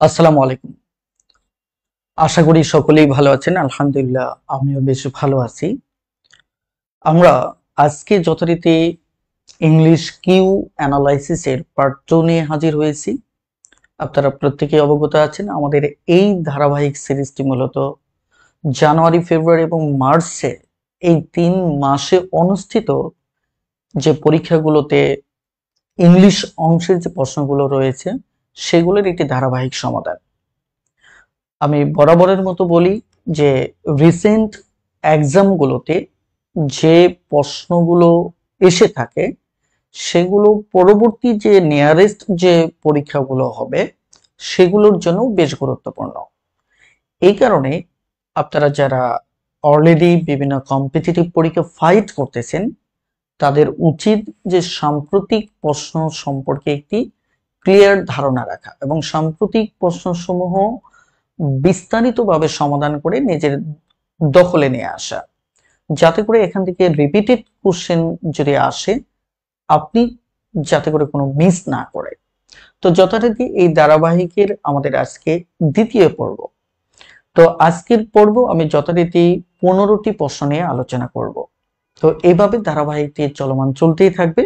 আসসালামু আলাইকুম। আশা করি সকলেই ভালো আছেন। আলহামদুলিল্লাহ আমিও বেশ ভালো আছি। আমরা আজকে যথারীতি ইংলিশ কিউ অ্যানালাইসিসের পার্ট 2 নিয়ে হাজির হয়েছি। আপনারা প্রত্যেকেই অবগত আছেন আমাদের এই ধারাবাহিক সিরিজটি মূলত জানুয়ারি, ফেব্রুয়ারি এবং মার্চে এই 3 মাসে অনুষ্ঠিত যে পরীক্ষাগুলোতে ইংলিশ অংশের যে প্রশ্নগুলো রয়েছে সেগুলোর একটি ধারাবাহিক সমাধান। আমি বরাবরের মতো বলি যে রিসেন্ট এক্সামগুলোতে যে প্রশ্নগুলো এসে থাকে সেগুলো পরবর্তী যে নিয়ারেস্ট যে পরীক্ষাগুলো হবে সেগুলোর জন্য বেশ গুরুত্বপূর্ণ। এই কারণে আপনারা যারা অলরেডি বিভিন্ন কম্পিটিটিভ পরীক্ষা ফাইট করতেছেন তাদের উচিত যে সাম্প্রতিক প্রশ্ন সম্পর্কে একটি ক্লিয়ার ধারণা রাখা এবং সাম্প্রতিক প্রশ্নসমূহ বিস্তারিতভাবে সমাধান করে নিজের দখলে নিয়ে আসা, যাতে করে এখান থেকে রিপিটেড কোশ্চেন যদি আসে আপনি যাতে করে কোনো মিস না করে। তো যথারীতি এই ধারাবাহিকের আমাদের আজকে দ্বিতীয় পর্ব। তো আজকের পর্ব আমি যথারীতি 15টি প্রশ্ন নিয়ে আলোচনা করব। তো এইভাবে ধারাবাহিকটি চলমান চলতেই থাকবে।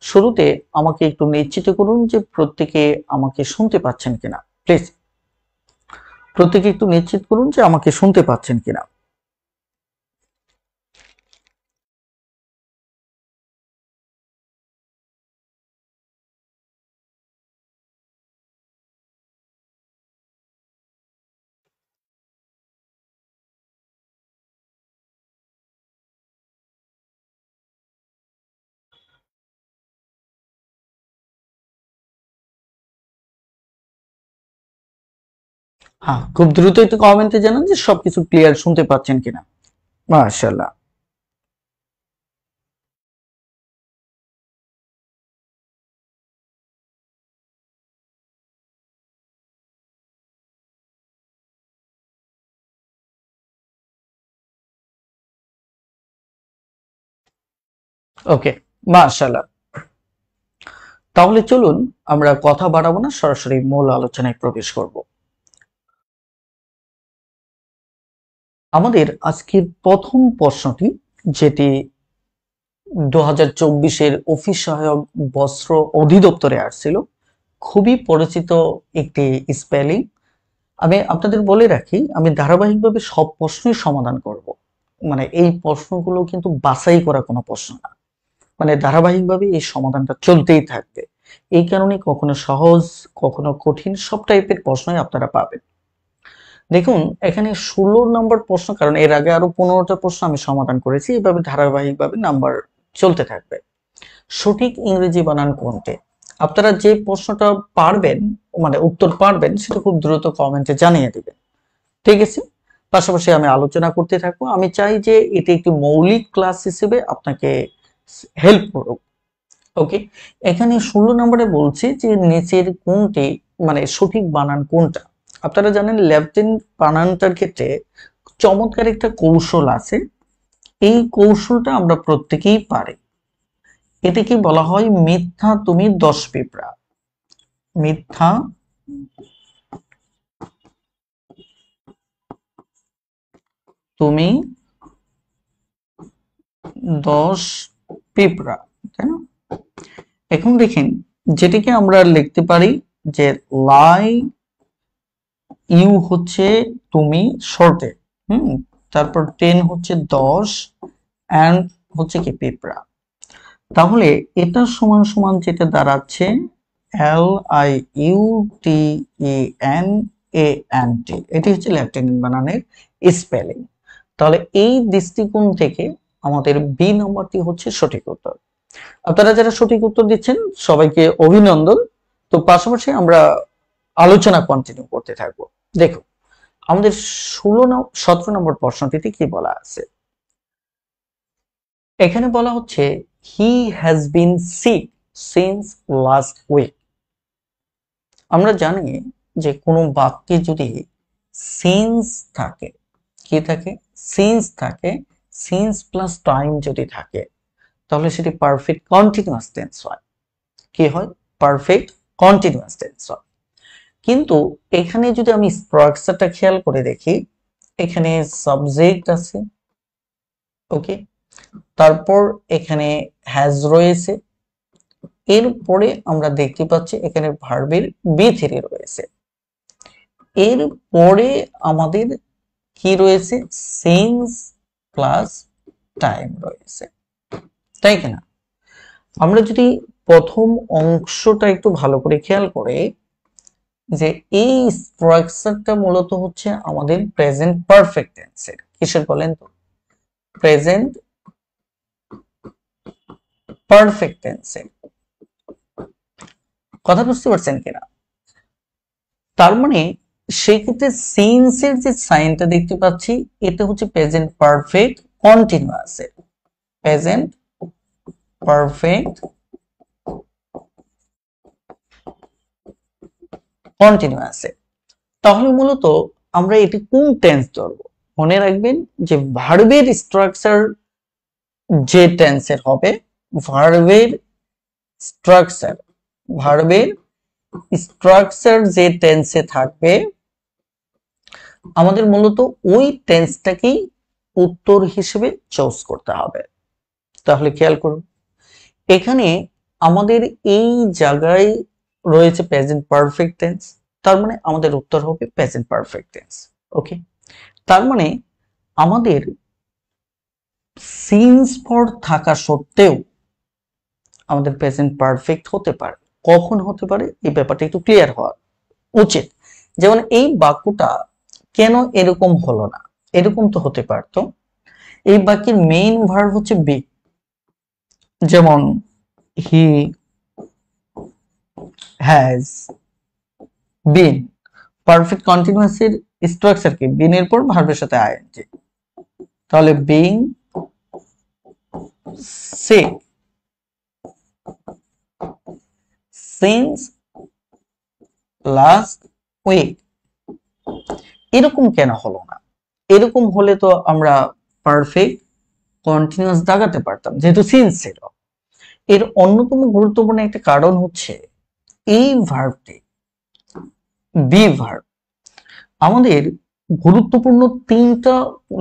শুরুতে আমাকে একটু নিশ্চিত করুন যে প্রত্যেকে আমাকে শুনতে পাচ্ছেন কিনা। প্লিজ প্রত্যেকে একটু নিশ্চিত করুন যে আমাকে শুনতে পাচ্ছেন কিনা। হ্যাঁ, খুব দ্রুত একটু কমেন্টে জানান যে সবকিছু ক্লিয়ার শুনতে পাচ্ছেন কিনা। মাশাআল্লাহ। ওকে, মাশাআল্লাহ। তাহলে চলুন আমরা কথা বাড়াবো না, সরাসরি মূল আলোচনায় প্রবেশ করব। আমাদের আজকের প্রথম প্রশ্নটি, যেটি 2024-এর অফিস সহায়ক বস্ত্র অধিদপ্তরে আসছিল, খুবই পরিচিত একটি স্পেলিং। আমি আপনাদের বলে রাখি, আমি ধারাবাহিকভাবে সব প্রশ্নের সমাধান করব। মানে এই প্রশ্নগুলো কিন্তু বাছাই করা কোনো প্রশ্ন না, মানে ধারাবাহিকভাবে এই সমাধানটা চলতেই থাকবে। এই কারণে কখনো সহজ কখনো কঠিন সব টাইপের প্রশ্নই আপনারা পাবেন। দেখুন এখানে 16 নম্বর প্রশ্ন, কারণ এর আগে আরো 15টা প্রশ্ন আমি সমাধান করেছি, এইভাবে ধারাবাহিকভাবে নাম্বার চলতে থাকবে। সঠিক ইংরেজি বানান কোনটি? আপনারা যে প্রশ্নটা পারবেন, মানে উত্তর পারবেন, সেটা খুব দ্রুত কমেন্টে জানিয়ে দিবেন। ঠিক আছে, পাশাপাশি আমি আলোচনা করতে থাকবো। আমি চাই যে এটি একটি মৌলিক ক্লাস হিসেবে আপনাকে হেল্প করুক। ওকে, এখানে 16 নম্বরে বলছে যে নিচের কোনটি, মানে সঠিক বানান কোনটা। আপনারা জানেন লেফটেন্ট বানানটার ক্ষেত্রে চমৎকার একটা কৌশল আছে। এই কৌশলটা আমরা প্রত্যেকেই পারি। এটাকে বলা হয় মিথ্যা তুমি 10 পিঁপড়া। মিথ্যা তুমি 10 পিঁপড়া, তাই না? এখন দেখেন, যেটাকে আমরা লিখতে পারি যে লাই ইউ হচ্ছে তুমি শর্টে, তারপর 10 হচ্ছে 10 এন্ড হচ্ছে কি পিঁপড়া। তাহলে এটা সমান সমান যেটা দাঁড়াচ্ছে LIUTENANT, এটি হচ্ছে লেফটেন্যান্ট বানানের স্পেলিং। তাহলে এই দৃষ্টিকোণ থেকে আমাদের বি নম্বরটি হচ্ছে সঠিক উত্তর। আপনারা যারা সঠিক উত্তর দিচ্ছেন সবাইকে অভিনন্দন। তো পাশাপাশি আমরা আলোচনা কন্টিনিউ করতে থাকবো। দেখো আমাদের 17 নম্বর প্রশ্নটিতে কি বলা আছে। এখানে বলা হচ্ছে he has been sick since last week. আমরা জানি যে কোনো বাক্যে যদি সিন্স থাকে, কি থাকে, সিন্স থাকে, সিন্স প্লাস টাইম যদি থাকে তাহলে সেটি পারফেক্ট কন্টিনিউয়াস টেন্স হয়। কি হয়? পারফেক্ট কন্টিনিউয়াস টেন্স হয়। কিন্তু এখানে যদি আমি স্ট্রাকচারটা খেয়াল করে দেখি, এখানে সাবজেক্ট আছে, ওকে, তারপর এখানে হ্যাজ রয়েছে, এরপরে আমরা দেখতে পাচ্ছি এখানে ভার্বের বি থ্রি রয়েছে, এরপরে আমাদের কি রয়েছে, সিন্স প্লাস টাইম রয়েছে, তাই কিনা? আমরা যদি প্রথম অংশটা একটু ভালো করে খেয়াল করে, যে এই স্ট্রাকচারটা মূলত হচ্ছে আমাদের প্রেজেন্ট পারফেক্ট টেন্সের, কিসের বলেন তো, প্রেজেন্ট পারফেক্ট টেন্সের। কথা বুঝতে পারছেন কিনা? তার মানে সেই ক্ষেত্রে সিন্স এর যে সাইনটা দেখতে পাচ্ছি, এটা হচ্ছে প্রেজেন্ট পারফেক্ট কন্টিনিউয়াস এর, প্রেজেন্ট পারফেক্ট কন্টিনিউয়াস এর। তাহলে মূলত আমরা এটি কোন টেন্স ধরবো? মনে রাখবেন যে ভার্বের স্ট্রাকচার যে টেন্সের হবে, ভার্বের স্ট্রাকচার, ভার্বের স্ট্রাকচার যে টেন্সে থাকবে, আমাদের মূলত ওই টেন্সটাকেই উত্তর হিসেবে চুজ করতে হবে। তাহলে খেয়াল করুন, এখানে আমাদের এই জায়গায় রয়েছে প্রেজেন্ট পারফেক্ট টেন্স, তার মানে আমাদের উত্তর হবে প্রেজেন্ট পারফেক্ট টেন্স, ওকে। তার মানে আমাদের সিন্স ফর থাকা সত্ত্বেও আমাদের প্রেজেন্ট পারফেক্ট হতে পারে। কখন হতে পারে এই ব্যাপারটা একটু ক্লিয়ার হওয়া উচিত। যেমন এই বাক্যটা কেন এরকম হলো না, এরকম তো হতে পারতো। এই বাক্যের মেইন ভার্ব হচ্ছে বি, যেমন হি হ্যাজ বিন। পারফেক্ট কন্টিনিউয়াস এর স্ট্রাকচার কি, বিন এর পর ভার্বের সাথে আইএনজি, তাহলে being sick since last week। এরকম কেন হলো না? এরকম হলে তো আমরা পারফেক্ট কন্টিনিউয়াস দাগাতে পারতাম, যেহেতু সিন্স ছিল। এর অন্যতম গুরুত্বপূর্ণ একটা কারণ হচ্ছে এই ভার্বটি, বি ভার্ব, আমাদের গুরুত্বপূর্ণ তিনটা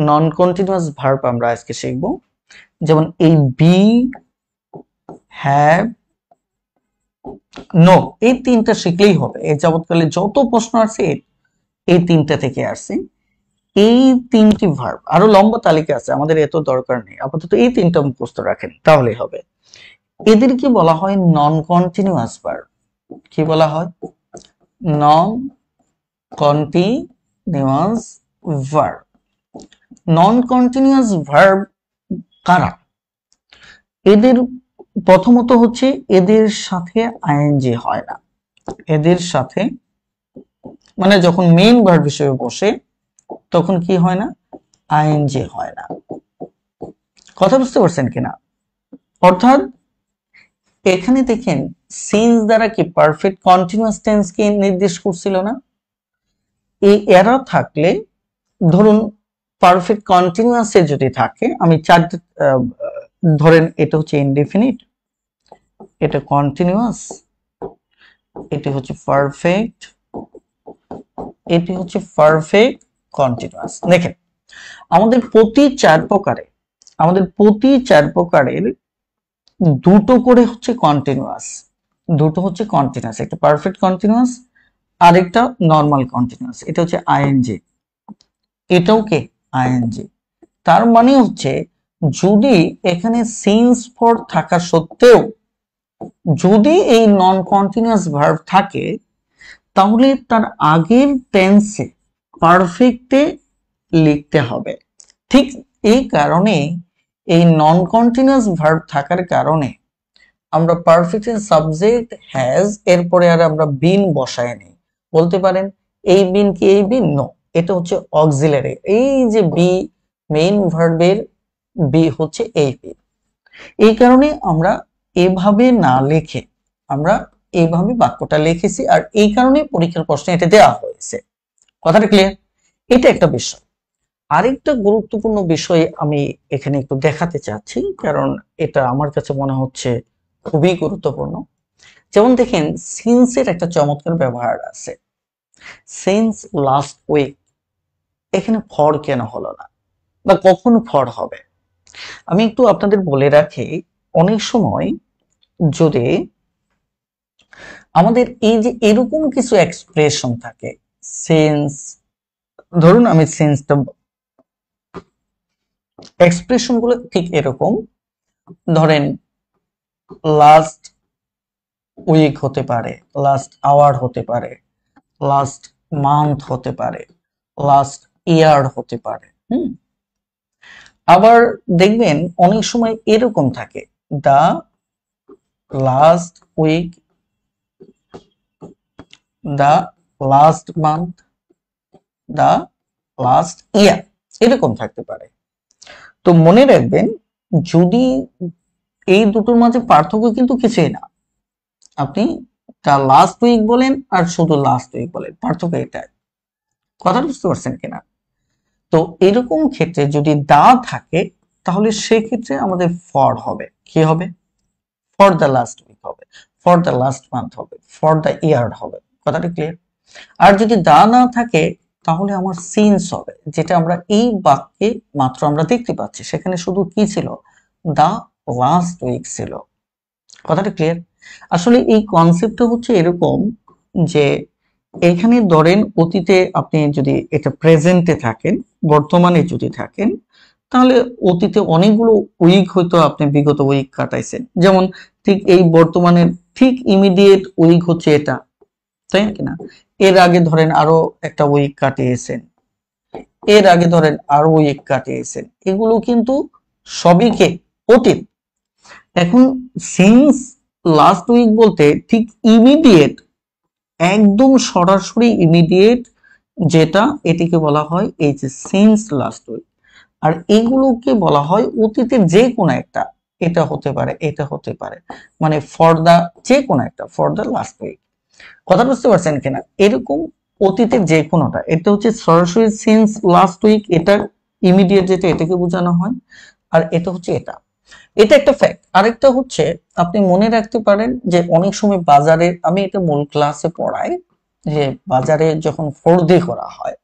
নন কন্টিনিউয়াস ভার্ব আমরা আজকে শিখব। যেমন এই বি, হ্যাভ, নো, এই তিনটা শিখলেই হবে। এই যাবৎকালে যত প্রশ্ন আছে এই তিনটা থেকে আসছে। এই তিনটি ভার্ব, আরো লম্বা তালিকা আছে, আমাদের এত দরকার নেই, আপাতত এই তিনটা মুখস্থ রাখেন তাহলেই হবে। এদেরকে বলা হয় নন কন্টিনিউয়াস ভার্ব। কি বলা হয়? নন কন্টিনিউয়াস ভার্ব। নন কন্টিনিউয়াস ভার্ব কারা? এদের প্রথমত হচ্ছে এদের সাথে আইএনজি হয় না, এদের সাথে মানে যখন মেইন ভার্ব হিসেবে বসে তখন কি হয় না, আইএনজি হয় না। কথা বুঝতে পারছেন কিনা? অর্থাৎ এখানে দেখেন সিন্স দ্বারা কি পারফেক্ট কন্টিনিউয়াস টেন্স কে নির্দেশ করছিল না? এই এরা থাকলে, ধরুন পারফেক্ট কন্টিনিউয়াস এ যদি থাকে, আমি চারটে ধরেন, এটা হচ্ছে ইনডেফিনিট, এটা কন্টিনিউয়াস, এটি হচ্ছে পারফেক্ট, এটি হচ্ছে পারফেক্ট কন্টিনিউয়াস। দেখেন আমাদের প্রতি চার প্রকারের দুটো করে হচ্ছে কন্টিনিউয়াস, দুটো হচ্ছে কন্টিনিউয়াস, একটা পারফেক্ট কন্টিনিউয়াস আর একটা নর্মাল কন্টিনিউয়াস। এটা হচ্ছে আইএনজি, এটাও কে আইএনজি। তার মানে হচ্ছে যদি এখানে সিন্স ফর থাকা সত্ত্বেও যদি এই নন কন্টিনিউয়াস ভার্ব থাকে, তাহলে তার আগের টেন্সে পারফেক্টে লিখতে হবে। ঠিক এই কারণে এই নন কন্টিনিউয়াস ভার্ব থাকার কারণে আমরা পারফেক্টের সাবজেক্ট হ্যাজ এরপরে আর আমরা বিন বসায় নেই। বলতে পারেন এই বিন কি এই বিন? নো, এটা হচ্ছে অক্সিলারি। এই যে বি, মেইন ভার্বের বি হচ্ছে এই বি। এই কারণে আমরা এভাবে না লিখে আমরা এইভাবে বাক্যটা লিখেছি, আর এই কারণে পরীক্ষার প্রশ্নে এটা দেওয়া হয়েছে। কথাটা ক্লিয়ার? এটা একটা বিষয়। আরেকটা গুরুত্বপূর্ণ বিষয় আমি এখানে একটু দেখাতে চাচ্ছি, কারণ এটা আমার কাছে মনে হচ্ছে খুবই গুরুত্বপূর্ণ। যেমন দেখেন সিন্সের একটা চমৎকার ব্যবহার আছে, সিন্স লাস্ট উইক, এখানে ফর কেন হলো না বা কখন ফর হবে? আমি একটু আপনাদের বলে রাখি, অনেক সময় যদি আমাদের এই যে এরকম কিছু এক্সপ্রেশন থাকে, সিন্স, ধরুন আমি সিন্সটা, এক্সপ্রেশন গুলো ঠিক এরকম, ধরেন লাস্ট উইক হতে পারে, লাস্ট আওয়ার হতে পারে, লাস্ট মান্থ হতে পারে, লাস্ট ইয়ার হতে পারে। আবার দেখবেন অনেক সময় এরকম থাকে, the last week, the last month, the last year, এরকম থাকতে পারে। তো মনে রাখবেন, যদি এই দুটোর মাঝে পার্থক্য কিন্তু কিছুই না, আপনি দা লাস্ট উইক বলেন আর শুধু লাস্ট উইক বলেন, পার্থক্য এটাই। কথা বুঝতে পারছেন কিনা? তো এরকম ক্ষেত্রে যদি দা থাকে, তাহলে সেক্ষেত্রে আমাদের ফর হবে, কি হবে? ফর দ্য লাস্ট উইক হবে, ফর দ্য লাস্ট মান্থ হবে, ফর দ্য ইয়ার হবে। কথাটা ক্লিয়ার? আর যদি দা না থাকে, তাহলে আমার সিন্স হবে, যেটা আমরা এই বাক্যে মাত্র আমরা দেখতে পাচ্ছি। সেখানে শুধু কি ছিল? দা লাস্ট উইক ছিল। কথাটা ক্লিয়ার? আসলে এই কনসেপ্টটা হচ্ছে এরকম যে এখানে ধরেন অতীতে আপনি যদি এটা প্রেজেন্টে থাকেন, বর্তমানে যদি থাকেন, তাহলে অতীতে অনেকগুলো উইক হয়তো আপনি বিগত উইক কাটাইছেন। যেমন ঠিক এই বর্তমানের ঠিক ইমিডিয়েট উইক হচ্ছে এটা, তাই না? এর আগে ধরেন আরো একটা উইক কাটিয়েছেন, এর আগে ধরেন আরো উইক কাটিয়েছেন, এগুলো কিন্তু সবই কে? অতীত। এখন সিন্স লাস্ট উইক বলতে ঠিক ইমিডিয়েট, একদম সরাসরি ইমিডিয়েট যেটা, এটিকে বলা হয় এই যে সিন্স লাস্ট উইক। আর এগুলোকে বলা হয় অতীতের যে কোনো একটা, এটা হতে পারে, এটা হতে পারে, মানে ফর দা যে কোনো একটা, ফর দা লাস্ট উইক। কথা বুঝতে পারছেন কিনা? এরকম অতীতের যে কোনোটা, এটা হচ্ছে সরাসরি সিন্স লাস্ট উইক, এটা ইমিডিয়েট যেটা, এটাকে বোঝানো হয়। আর এটা হচ্ছে এটা, এটা একটা ফ্যাক্ট। আরেকটা হচ্ছে আপনি মনে রাখতে পারেন যে অনেক সময় বাজারে, আমি এটা মূল ক্লাসে পড়াই, যে বাজারে যখন ফর্দি করা হয়,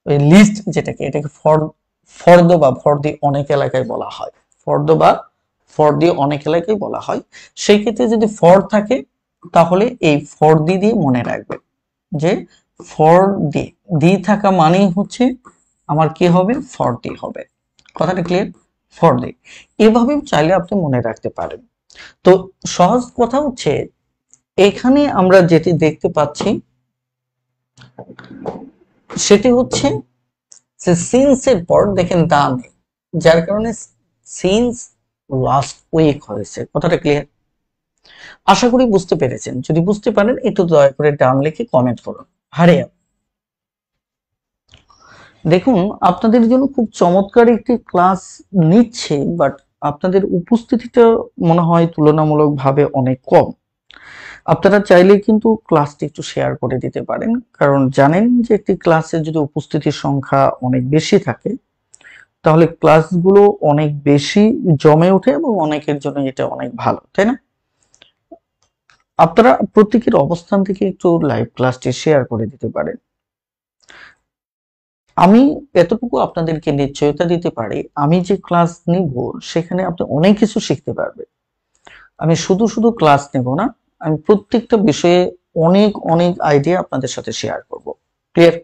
ওই লিস্ট যেটাকে, এটাকে ফর্দ বা ফর্দি অনেক এলাকায় বলা হয়, ফর্দ বা ফর্দি অনেক এলাকায় বলা হয়। সেই ক্ষেত্রে যদি ফর থাকে, তাহলে এই ফর্দি দিয়ে মনে রাখবেন যে ফর্দি, দি থাকা মানেই হচ্ছে আমার কি হবে? ফর্দি হবে। কথাটা ক্লিয়ার? ফর্দি, এভাবে চাইলে আপনি মনে রাখতে পারেন। তো সহজ কথা হচ্ছে, এখানে আমরা যেটি দেখতে পাচ্ছি সেটি হচ্ছে যে সিন্স এর পর দেখেন দা নেই, যার কারণে সিন্স লাস্ট উইক হয়েছে। কথাটা ক্লিয়ার? আশা করি বুঝতে পেরেছেন। যদি বুঝতে পারেন একটু দয়া করে ডান লিখে কমেন্ট করুন। হারিয়া, দেখুন আপনাদের জন্য খুব চমৎকার একটি ক্লাস নিচ্ছে, বাট আপনাদের উপস্থিতিটা মনে হয় তুলনামূলকভাবে অনেক কম। আপনারা চাইলে কিন্তু ক্লাসটি একটু শেয়ার করে দিতে পারেন, কারণ জানেন যে একটি ক্লাসে যদি উপস্থিতির সংখ্যা অনেক বেশি থাকে, তাহলে ক্লাসগুলো অনেক বেশি জমে ওঠে এবং অনেকের জন্য এটা অনেক ভালো, তাই না? আপনারা প্রত্যেকের অবস্থান থেকে একটু লাইভ ক্লাসটি শেয়ার করে দিতে পারেন। আমি এতটুকু আপনাদেরকে নিশ্চয়তা দিতে পারি, আমি যে ক্লাস নিব সেখানে আপনি অনেক কিছু শিখতে পারবেন। আমি শুধু শুধু ক্লাস নেব না, আমি প্রত্যেকটা বিষয়ে অনেক অনেক আইডিয়া আপনাদের সাথে শেয়ার করব। ক্লিয়ার?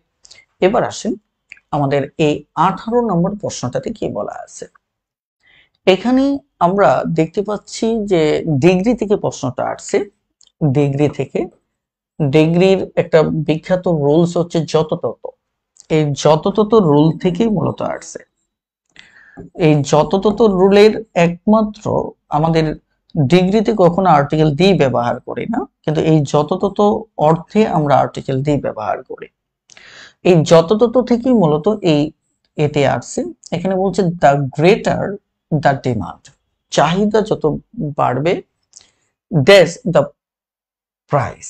এবার আসেন আমাদের এই 18 নম্বর প্রশ্নটাতে কি বলা আছে। এখানে আমরা দেখতে পাচ্ছি যে ডিগ্রি থেকে প্রশ্নটা আসছে। ডিগ্রি থেকে, ডিগ্রির একটা বিখ্যাত রুলস হচ্ছে যত তত। এই যত তত রুল থেকেই মূলত আসছে। এই যত তত রুলের একমাত্র আমাদের ডিগ্রিতে কখনো আর্টিকেল দি ব্যবহার করি না, কিন্তু এই যত তত অর্থে আমরা আর্টিকেল দি ব্যবহার করি। এই যত তত থেকেই মূলত এটি আসছে। এখানে বলছে দ্য গ্রেটার দ্য ডিমান্ড, চাহিদা যত বাড়বে, ড্যাশ দ্য প্রাইস,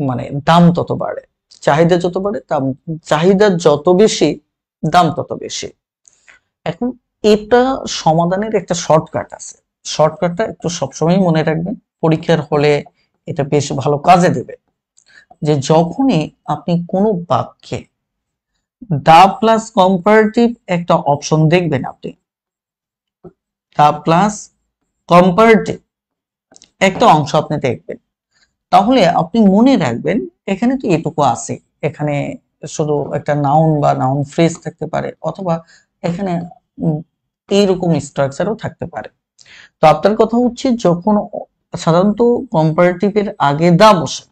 মানে দাম তত বাড়ে। চাহিদা যত বাড়ে, দাম, চাহিদা যত বেশি, দাম তত বেশি। এখন এটা সমাধানের একটা শর্টকাট আছে। শর্টকাটটা একটু সবসময় মনে রাখবেন, পরীক্ষার হলে এটা বেশ ভালো কাজে দেবে। যে যখনই আপনি কোনো বাক্যে দা প্লাস কম্পারেটিভ একটা অপশন দেখবেন, আপনি দা প্লাস কম্পারেটিভ একটা অংশ আপনি দেখবেন, তাহলে আপনি মনে রাখবেন এখানে তো এটুকু আছে, এখানে শুধু একটা নাউন বা নাউন ফ্রেজ থাকতে পারে, অথবা এখানে এইরকম স্ট্রাকচারও থাকতে পারে। তো আপনার কথা হচ্ছে যখন সাধারণত কম্পারেটিভের আগে দা বসে,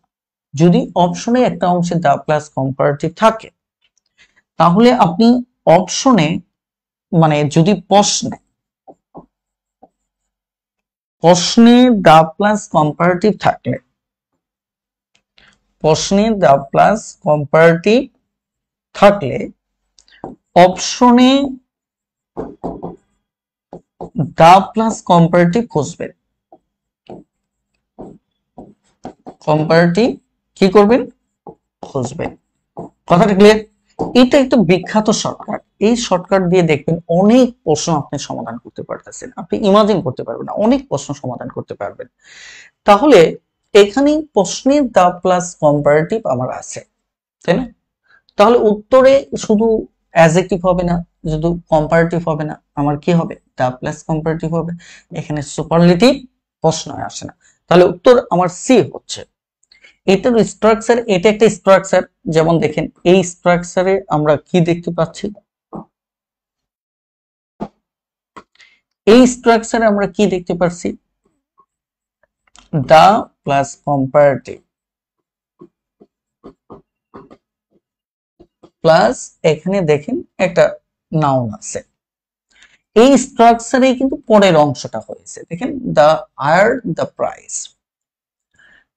যদি অপশনে একটা অংশে দা প্লাস কম্পারেটিভ থাকে, তাহলে আপনি অপশনে মানে যদি প্রশ্নে দা প্লাস কম্পারেটিভ থাকলে, প্রশ্নে দা প্লাস কম্পারেটিভ থাকলে অপশনে দা প্লাস কম্পারেটিভ খুঁজবেন, কম্পারেটিভ কি করবেন, খুঁজবেন। কথাটা ক্লিয়ার? এটা একটা বিখ্যাত শর্টকাট, এই শর্টকাট দিয়ে দেখবেন অনেক প্রশ্ন আপনি সমাধান করতে পারতেছেন, আপনি ইমাজিন করতে পারবেন না, অনেক প্রশ্ন সমাধান করতে পারবেন। তাহলে এখানে প্রশ্নে দা প্লাস কম্পারেটিভ আমার আছে, তাই না? তাহলে উত্তরে শুধু অ্যাডজেক্টিভ হবে না, শুধু কম্পারেটিভ হবে না, আমার কি হবে, দা প্লাস কম্পারেটিভ হবে, এখানে সুপারলেটিভ প্রশ্নই আসে না। তাহলে উত্তর আমার সি হচ্ছে। এটার স্ট্রাকচার, এটা একটা স্ট্রাকচার, যেমন দেখেন এই স্ট্রাকচারে আমরা কি দেখতে পাচ্ছি, এই স্ট্রাকচারে আমরা কি দেখতে পাচ্ছি, দা প্লাস কম্পারেটিভ প্লাস এখানে দেখেন একটা নাউন আছে, এই স্ট্রাকচারে কিন্তু পরের অংশটা হয়েছে, দেখেন দা হায়ার দা প্রাইস।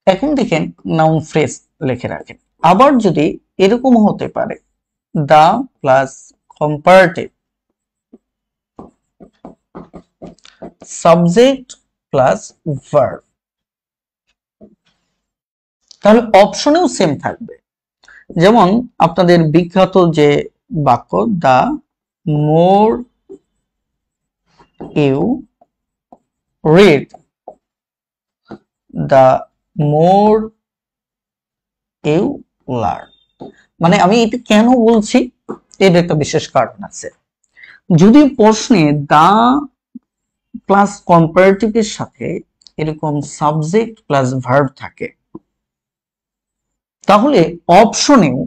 এখন দেখেন নাউন ফ্রেজ লিখে রাখেন। আবার যদি এরকম হতে পারে the plus comparative subject plus verb, তাহলে অপশনেও সেম থাকবে। যেমন আপনাদের বিখ্যাত যে বাক্য, the more you read, the more you learn. মানে আমি এটা কেন বলছি, এর একটা বিশেষ কারণ আছে। যদি প্রশ্নে দা প্লাস কম্পারেটিভের সাথে এরকম সাবজেক্ট প্লাস ভার্ব থাকে, তাহলে অপশনেও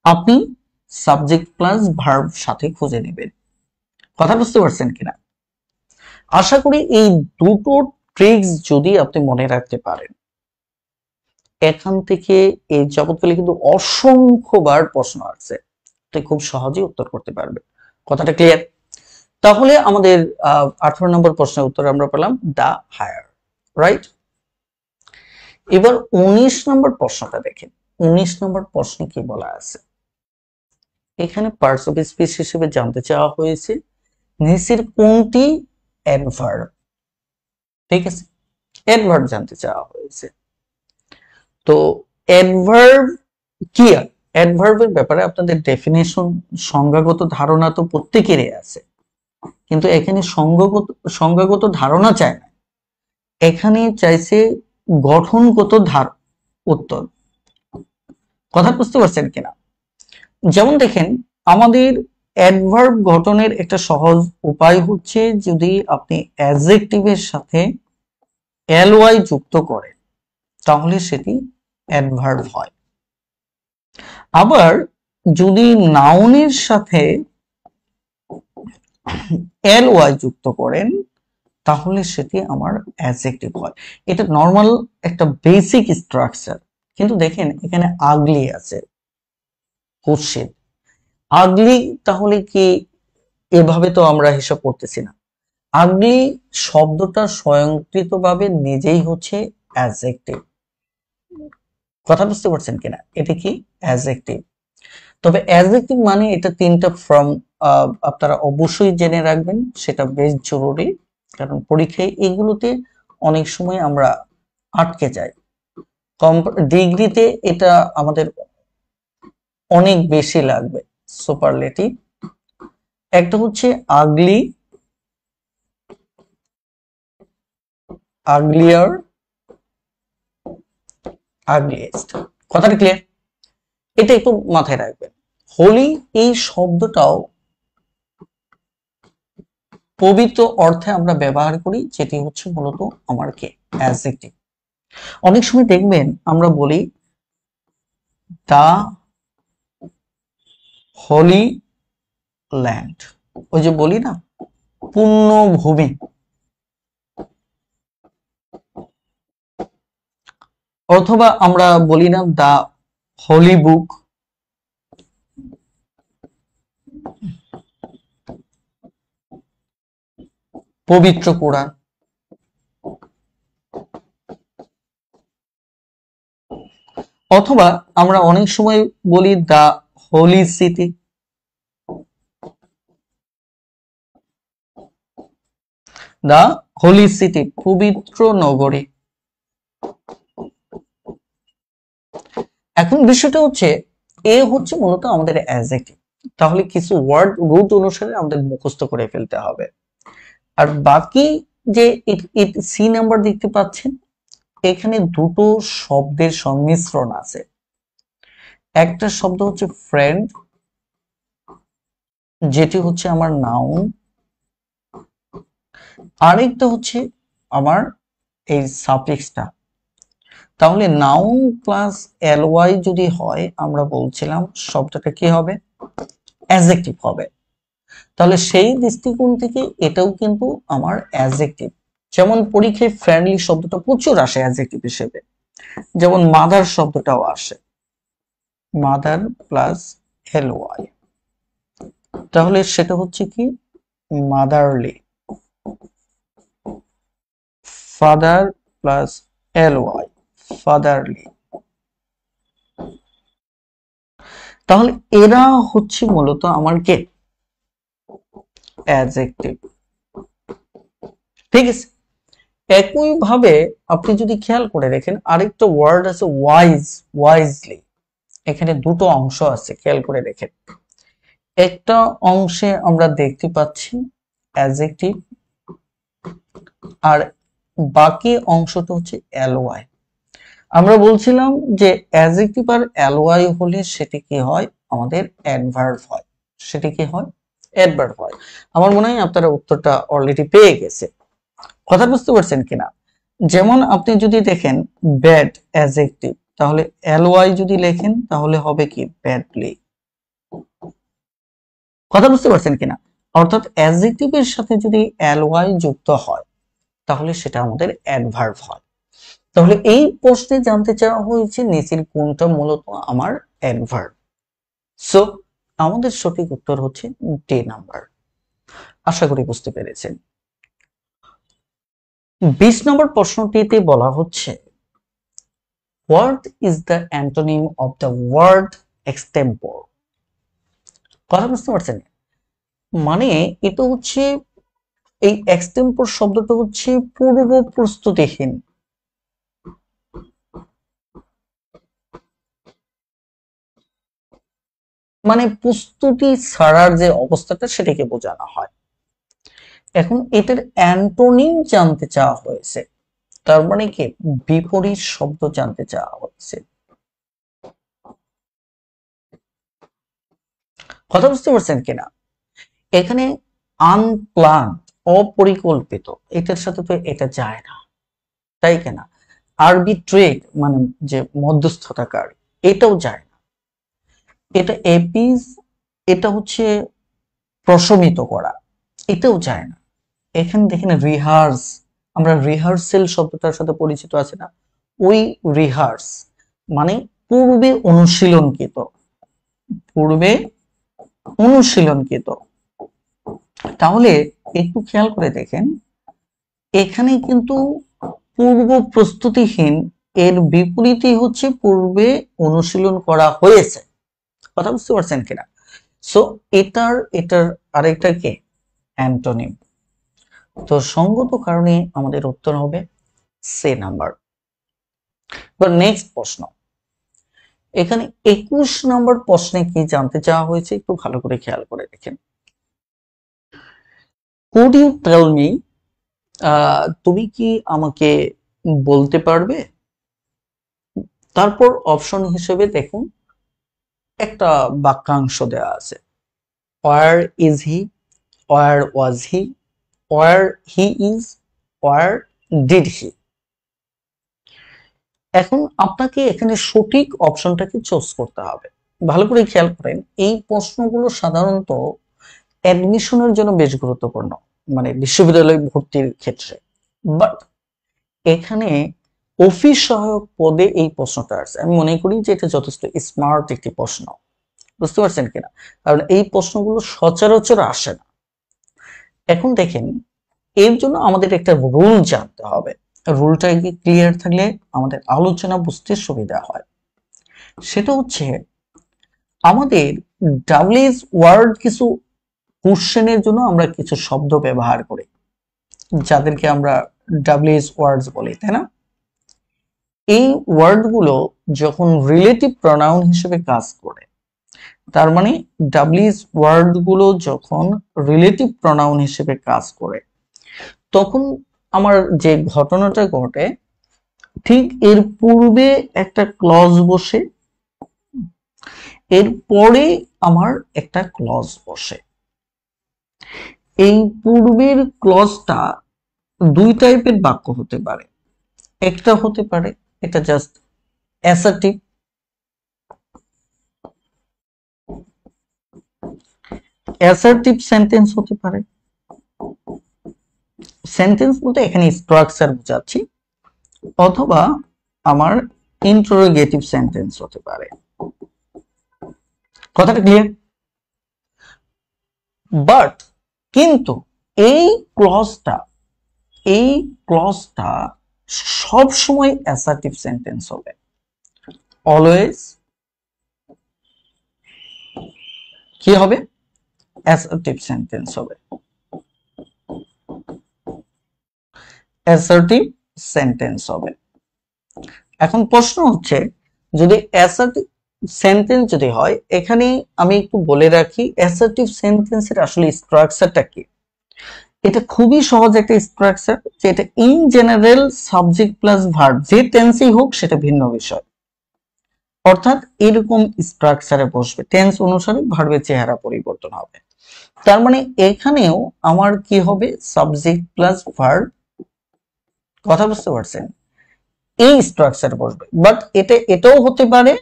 আপনি সাবজেক্ট প্লাস ভার্ব সাথে খুঁজে নেবেন। কথা বুঝতে পারছেন কিনা? আশা করি এই দুটো ট্রিক্স যদি আপনি মনে রাখতে পারেন, এখান থেকে এই জগৎকালে কিন্তু অসংখ্যবার প্রশ্ন আসছে, তুই খুব সহজেই উত্তর করতে পারবে। কথাটা ক্লিয়ার? তাহলে আমাদের 18 নম্বর প্রশ্নের উত্তর আমরা পেলাম দা হায়ার, রাইট? এবার 19 নম্বর প্রশ্নটা দেখেন। 19 নম্বর প্রশ্নে কি বলা আছে, এখানে পার্টস অফ স্পিচ হিসেবে জানতে চাওয়া হয়েছে নিচের কোনটি অ্যাডভার্ব। ঠিক আছে, অ্যাডভার্ব জানতে চাওয়া হয়েছে। তো অ্যাডভার্ব কি? অ্যাডভার্বের ব্যাপারে আপনাদের ডেফিনেশন, সংজ্ঞাগত ধারণা তো প্রত্যেকেরই আছে, কিন্তু এখানে সংজ্ঞাগত ধারণা চায় না, এখানে চাইছে গঠনগত উত্তর। কথা বুঝতে পারছেন কিনা? যেমন দেখেন আমাদের অ্যাডভার্ব গঠনের একটা সহজ উপায় হচ্ছে যদি আপনি অ্যাডজেক্টিভের সাথে এলওয়াই যুক্ত করেন, তাহলে সেটি অ্যাডভার্ব হয়। আবার যদি নাউনের সাথে এলওয়াই যুক্ত করেন, তাহলে সেটি আমার অ্যাডজেক্টিভ হয়। এটা নর্মাল একটা বেসিক স্ট্রাকচার। কিন্তু দেখেন এখানে আগলি আছে, কুৎসিত আগলি, তাহলে কি এভাবে তো আমরা হিসাব করতেছি না। আগলি শব্দটা স্বয়ংক্রিয়ভাবে নিজেই হচ্ছে অ্যাডজেক্টিভ। কথা বুঝতে পারছেন কিনা? এটা কি অ্যাডজেক্টিভ। তবে অ্যাডজেক্টিভ মানে এটা তিনটা ফর্ম আপনারা অবশ্যই জেনে রাখবেন, সেটা বেশ জরুরি, কারণ পরীক্ষায় এগুলোতে অনেক সময় আমরা আটকে যাই। ডিগ্রিতে এটা আমাদের অনেক বেশি লাগবে। সুপারলেটিভ, একটা হচ্ছে আগলি, আগলিয়ার, আগলিয়েস্ট। কথাটা ক্লিয়ার? এটা একটু মাথায় রাখবেন। হোলি এই শব্দটাও পবিত্র অর্থে আমরা ব্যবহার করি, যেটি হচ্ছে মূলত আমার কে অ্যাডজেক্টিভ। অনেক সময় দেখবেন আমরা বলি দা হোলি ল্যান্ড, ওই যে বলি না পূর্ণ ভূমি, অথবা আমরা বলি না দা হোলি বুক, পবিত্র কোরআন, অথবা আমরা অনেক সময় বলি দা হোলি সিটি, দা হোলি সিটি, পবিত্র নগরী। এখন বিষয়টা হচ্ছে এ হচ্ছে মূলত আমাদের অ্যাডজেক্টিভ, তাহলে কিছু ওয়ার্ড রুট অনুসারে আমাদের মুখস্থ করে ফেলতে হবে। আর বাকি যে সি নাম্বার দেখতে পাচ্ছেন, এখানে দুটো শব্দের সংমিশ্রণ আছে। একটা শব্দ হচ্ছে ফ্রেন্ড, যেটি হচ্ছে আমার নাউন, আরেকটা হচ্ছে আমার এই সাফিক্সটা। তাহলে নাউন প্লাস এলওয়াই যদি হয়, আমরা বলছিলাম শব্দটা কি হবে, অ্যাডজেক্টিভ হবে। তাহলে সেই দৃষ্টিকোণ থেকে এটাও কিন্তু আমার অ্যাডজেক্টিভ। যেমন পরীক্ষায় ফ্রেন্ডলি শব্দটা প্রচুর আসে অ্যাডজেক্টিভ হিসেবে, যেমন মাদার শব্দটাও আসে, মাদার প্লাস এলওয়াই, তাহলে সেটা হচ্ছে কি motherly. Father plus LY, fatherly. তাহলে এরা হচ্ছে মূলত আমার কে অ্যাডজেক্টিভ। ঠিক আছে, একই ভাবে আপনি যদি খেয়াল করে দেখেন আরেকটা ওয়ার্ড আছে ওয়াইজ, ওয়াইজলি। এখানে দুটো অংশ আছে, খেয়াল করে দেখেন। একটা অংশে আমরা দেখতে পাচ্ছি অ্যাডজেক্টিভ, আর বাকি অংশটা হচ্ছে এলওয়াই। আমরা বলছিলাম যে অ্যাডজেক্টিভ আর এলওয়াই হলে সেটি কি হয়, আমাদের অ্যাডভার্ব হয়। সেটি কি হয়, অ্যাডভার্ব হয়। আমার মনে হয় আপনারা উত্তরটা অলরেডি পেয়ে গেছে। কথা বুঝতে পারছেন কিনা? যেমন আপনি যদি দেখেন ব্যাড অ্যাডজেক্টিভ, তাহলে এলওয়াই যদি লেখেন তাহলে হবে কি ব্যাডলি। কথা বুঝতে পারছেন কিনা? অর্থাৎ অ্যাডজেক্টিভের সাথে যদি এলওয়াই যুক্ত হয় তাহলে সেটা আমাদের অ্যাডভার্ব হয়। তাহলে এই প্রশ্নে জানতে চাওয়া হয়েছে নিচের কোনটা মূলত আমার অ্যাডভার্ব। সো আমাদের সঠিক উত্তর হচ্ছে ডি নাম্বার। আশা করি বুঝতে পেরেছেন। 20 নম্বর প্রশ্নটিতে বলা হচ্ছে what is the antonym of the word extempore. কথা বুঝতে পারছেন? মানে এটা হচ্ছে এই এক্সটেম্পোর শব্দটা হচ্ছে পূর্ব প্রস্তুতিহীন। মানে প্রস্তুতি ছাড়ার যে অবস্থাটা সেটাকে বোঝানো হয়। এখন এটার অ্যান্টোনিম জানতে চাওয়া হয়েছে, তার মানে কি বিপরীত শব্দ জানতে চাওয়া হয়েছে। কথা বুঝতে পারছেন কিনা? এখানে আনপ্লান, অপরিকল্পিত, এটার সাথে তো এটা যায় না, তাই কিনা? আরবিট্রেট মানে যে মধ্যস্থতাকারী, এটাও যায় না। এটা এপিস, এটা হচ্ছে প্রশমিত করা, এটাও যায় না। এখানে দেখেন রিহার্স, আমরা রিহার্সেল শব্দটার সাথে পরিচিত আছে না, ওই রিহার্স মানে পূর্বে অনুশীলনকৃত, পূর্বে অনুশীলনকৃত। তাহলে একটু খেয়াল করে দেখেন এখানে কিন্তু পূর্ব প্রস্তুতিহীন এর বিপরীতই হচ্ছে পূর্বে অনুশীলন করা হয়েছে। কথা বুঝতে পারছেন কিনা? সো এটার আরেকটা কে অ্যান্টোনিম। তো সঙ্গত কারণে আমাদের উত্তর হবে সি নাম্বার। এবার নেক্সট প্রশ্ন, এখানে 21 নম্বর প্রশ্নে কি জানতে চাওয়া হয়েছে একটু ভালো করে খেয়াল করে দেখেন। কুড ইউ টেল মি, তুমি কি আমাকে বলতে পারবে তারপর অপশন হিসেবে দেখুন একটা বাক্যাংশ দেওয়া আছে, where is he, where was he, where he is, where did he. এখন আপনাকে এখানে সঠিক অপশনটাকে চুজ করতে হবে। ভালো করে খেয়াল করেন, এই প্রশ্নগুলো সাধারণত অ্যাডমিশনের জন্য বেশ গুরুত্বপূর্ণ, মানে বিশ্ববিদ্যালয় ভর্তির ক্ষেত্রে। বাট এখানে অফিস সহায়ক পদে এই প্রশ্নটা আছে, আমি মনে করি যে এটা যথেষ্ট স্মার্ট একটি প্রশ্ন। বুঝতে পারছেন কিনা? কারণ এই প্রশ্নগুলো সচরাচর আসে না। এখন দেখেন, এর জন্য আমাদের একটা রুল জানতে হবে। রুলটা কি ক্লিয়ার থাকলে আমাদের আলোচনা বুঝতে সুবিধা হয়। সেটা হচ্ছে, আমাদের ডাব্লিউএস ওয়ার্ড কিছু কোশ্চেনের জন্য আমরা কিছু শব্দ ব্যবহার করি, যাদেরকে আমরা ডাব্লিউএস ওয়ার্ডস বলি, তাই না? এই ওয়ার্ডগুলো যখন রিলেটিভ প্রনাউন হিসেবে কাজ করে, তার মানে ডাব্লিউএস ওয়ার্ডগুলো যখন রিলেটিভ প্রনাউন হিসেবে কাজ করে, তখন আমার যে ঘটনাটা ঘটে, ঠিক এর পূর্বে একটা ক্লজ বসে, এর পরে আমার একটা ক্লজ বসে। এই পূর্বের ক্লজটা দুই টাইপের বাক্য হতে পারে। একটা হতে পারে এটা জাস্ট অ্যাসার্টিভ, অ্যাসার্টিভ সেন্টেন্স হতে পারে। সেন্টেন্স বলতে এখানে স্ট্রাকচার বোঝাচ্ছি। অথবা আমার ইন্টারোগেটিভ সেন্টেন্স হতে পারে। কথাটা ক্লিয়ার? বাট কিন্তু এই ক্লজটা সব সময় অ্যাসার্টিভ সেন্টেন্স হবে। অলওয়েজ কি হবে? অ্যাসার্টিভ সেন্টেন্স হবে। অ্যাসার্টিভ সেন্টেন্স হবে। এখন প্রশ্ন হচ্ছে, যদি অ্যাসার্টিভ সেন্টেন্স যদি হয়, এখানে আমি একটু বলে রাখি অ্যাসার্টিভ সেন্টেন্সের আসলে স্ট্রাকচারটা কি। এটা খুবই সহজ একটা স্ট্রাকচার, যে এটা in general subject plus verb, যে টেন্সই হোক সেটা ভিন্ন বিষয়। অর্থাৎ এরকম স্ট্রাকচারে বসবে, টেন্স অনুসারে ভার্বের চেহারা পরিবর্তন হবে। তার মানে এখানেও আমার কি হবে? Subject plus verb. কথা বুঝতে পারছেন? এই স্ট্রাকচারে বসবে। বাট এটাও হতে পারে,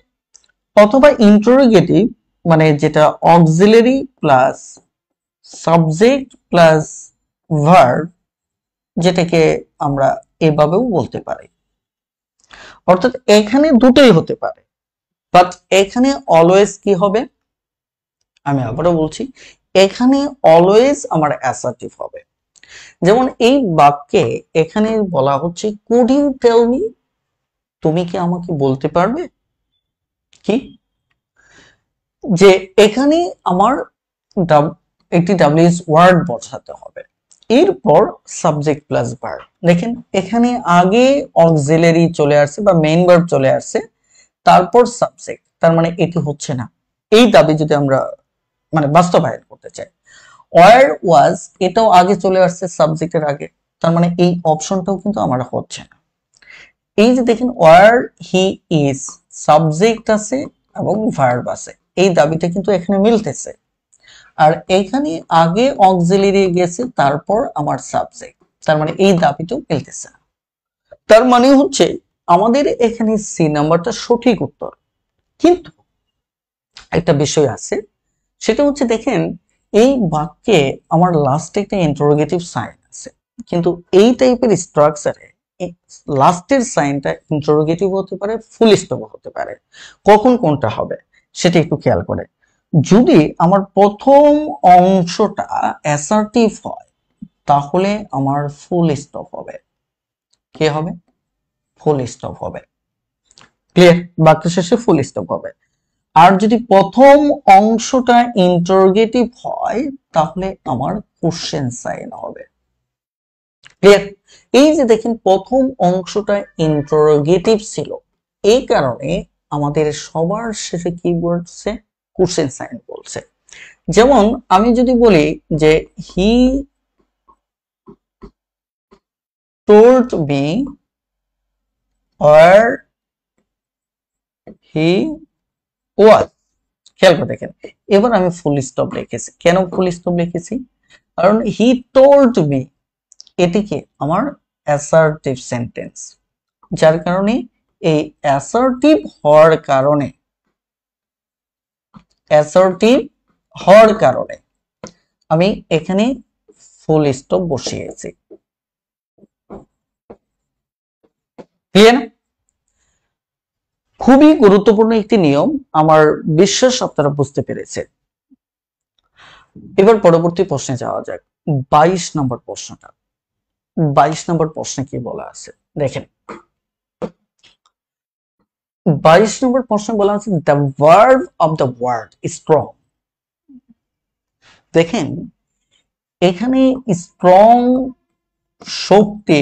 অথবা ইন্টারোগেটিভ, মানে যেটা auxiliary plus subject plus verb, যেটাকে আমরা এভাবেও বলতে পারি। অর্থাৎ এখানে দুটোই হতে পারে। বাট এখানে অলওয়েজ কি হবে? আমি আবারও বলছি, এখানে অলওয়েজ আমার অ্যাসার্টিভ হবে। যেমন এই বাক্যে এখানে বলা হচ্ছে, কুড ইউ টেল মি? তুমি কি আমাকে বলতে পারবে? কি যে এখানে আমার একটি ডাব্লিউএস ওয়ার্ড বসাতে হবে, এরপর সাবজেক্ট প্লাস ভার্ব। দেখেন এখানে আগে অক্সিলারি চলে আসছে বা মেইন ভার্ব চলে আসছে, তারপর সাবজেক্ট। তার মানে এটি হচ্ছে না। এই দাবি যদি আমরা মানে বাস্তবায়ন করতে চাই, ওয়ার ওয়াজ এটাও আগে চলে আসছে সাবজেক্টের আগে, তার মানে এই অপশনটাও কিন্তু আমার হচ্ছে না। এই যে দেখেন, ওয়ার হি ইজ, সাবজেক্ট আছে এবং ভার্ব আছে, এই দাবিটা কিন্তু এখানে মিলতেছে। আর এখানে আগে অক্সিলারি গেছে, তারপর আমার সাবজেক্ট, তার মানে এই দাবিটাও মিলতেছে না। তার মানে হচ্ছে আমাদের এখানে সি নাম্বারটা সঠিক উত্তর। কিন্তু একটা বিষয় আছে, সেটা হচ্ছে দেখেন, এই বাক্যে আমার লাস্টে একটা ইন্টারোগেটিভ সাইন আছে, কিন্তু এই টাইপের স্ট্রাকচারে লাস্টের সাইনটা ইন্টারোগেটিভ হতে পারে, ফুল স্টপ হতে পারে। কখন কোনটা হবে সেটা একটু খেয়াল করে। যদি আমার প্রথম অংশটা অ্যাসার্টিভ হয়, তাহলে আমার ফুল স্টপ হবে। কি হবে? ফুল স্টপ হবে। ক্লিয়ার? বাক্য শেষে ফুল স্টপ হবে। আর যদি প্রথম অংশটা ইন্টারোগেটিভ হয়, তাহলে আমার কোশ্চেন সাইন হবে। ক্লিয়ার? এই যে দেখেন, প্রথম অংশটা ইন্টারোগেটিভ ছিল, এই কারণে আমাদের সবার শেষে কি বলছে? কোশ্চেন সাইন বলছে। যেমন আমি যদি বলি যে হি টোল্ড মি, or হি ওয়াজ, খেয়াল করে দেখেন। এবার আমি ফুল স্টপ লিখেছি। কেন ফুল স্টপ লিখেছি? কারণ হি টোল্ড মি, এটিকে আমার অ্যাসার্টিভ সেন্টেন্স, যার কারণে এই অ্যাসার্টিভ হওয়ার কারণে আমি এখানে ফুল স্টপ বসিয়েছি। ক্লিয়ার? খুবই গুরুত্বপূর্ণ একটি নিয়ম, আমার বিশ্বাস আপনারা বুঝতে পেরেছেন। এবার পরবর্তী প্রশ্নে যাওয়া যাক। 22 নম্বর প্রশ্নটা। 22 নম্বর প্রশ্নে কি বলা আছে দেখেন। 22 নম্বর প্রশ্ন বলা আছে the verb of the word strong. দেখেন এখানে স্ট্রং শক্তি,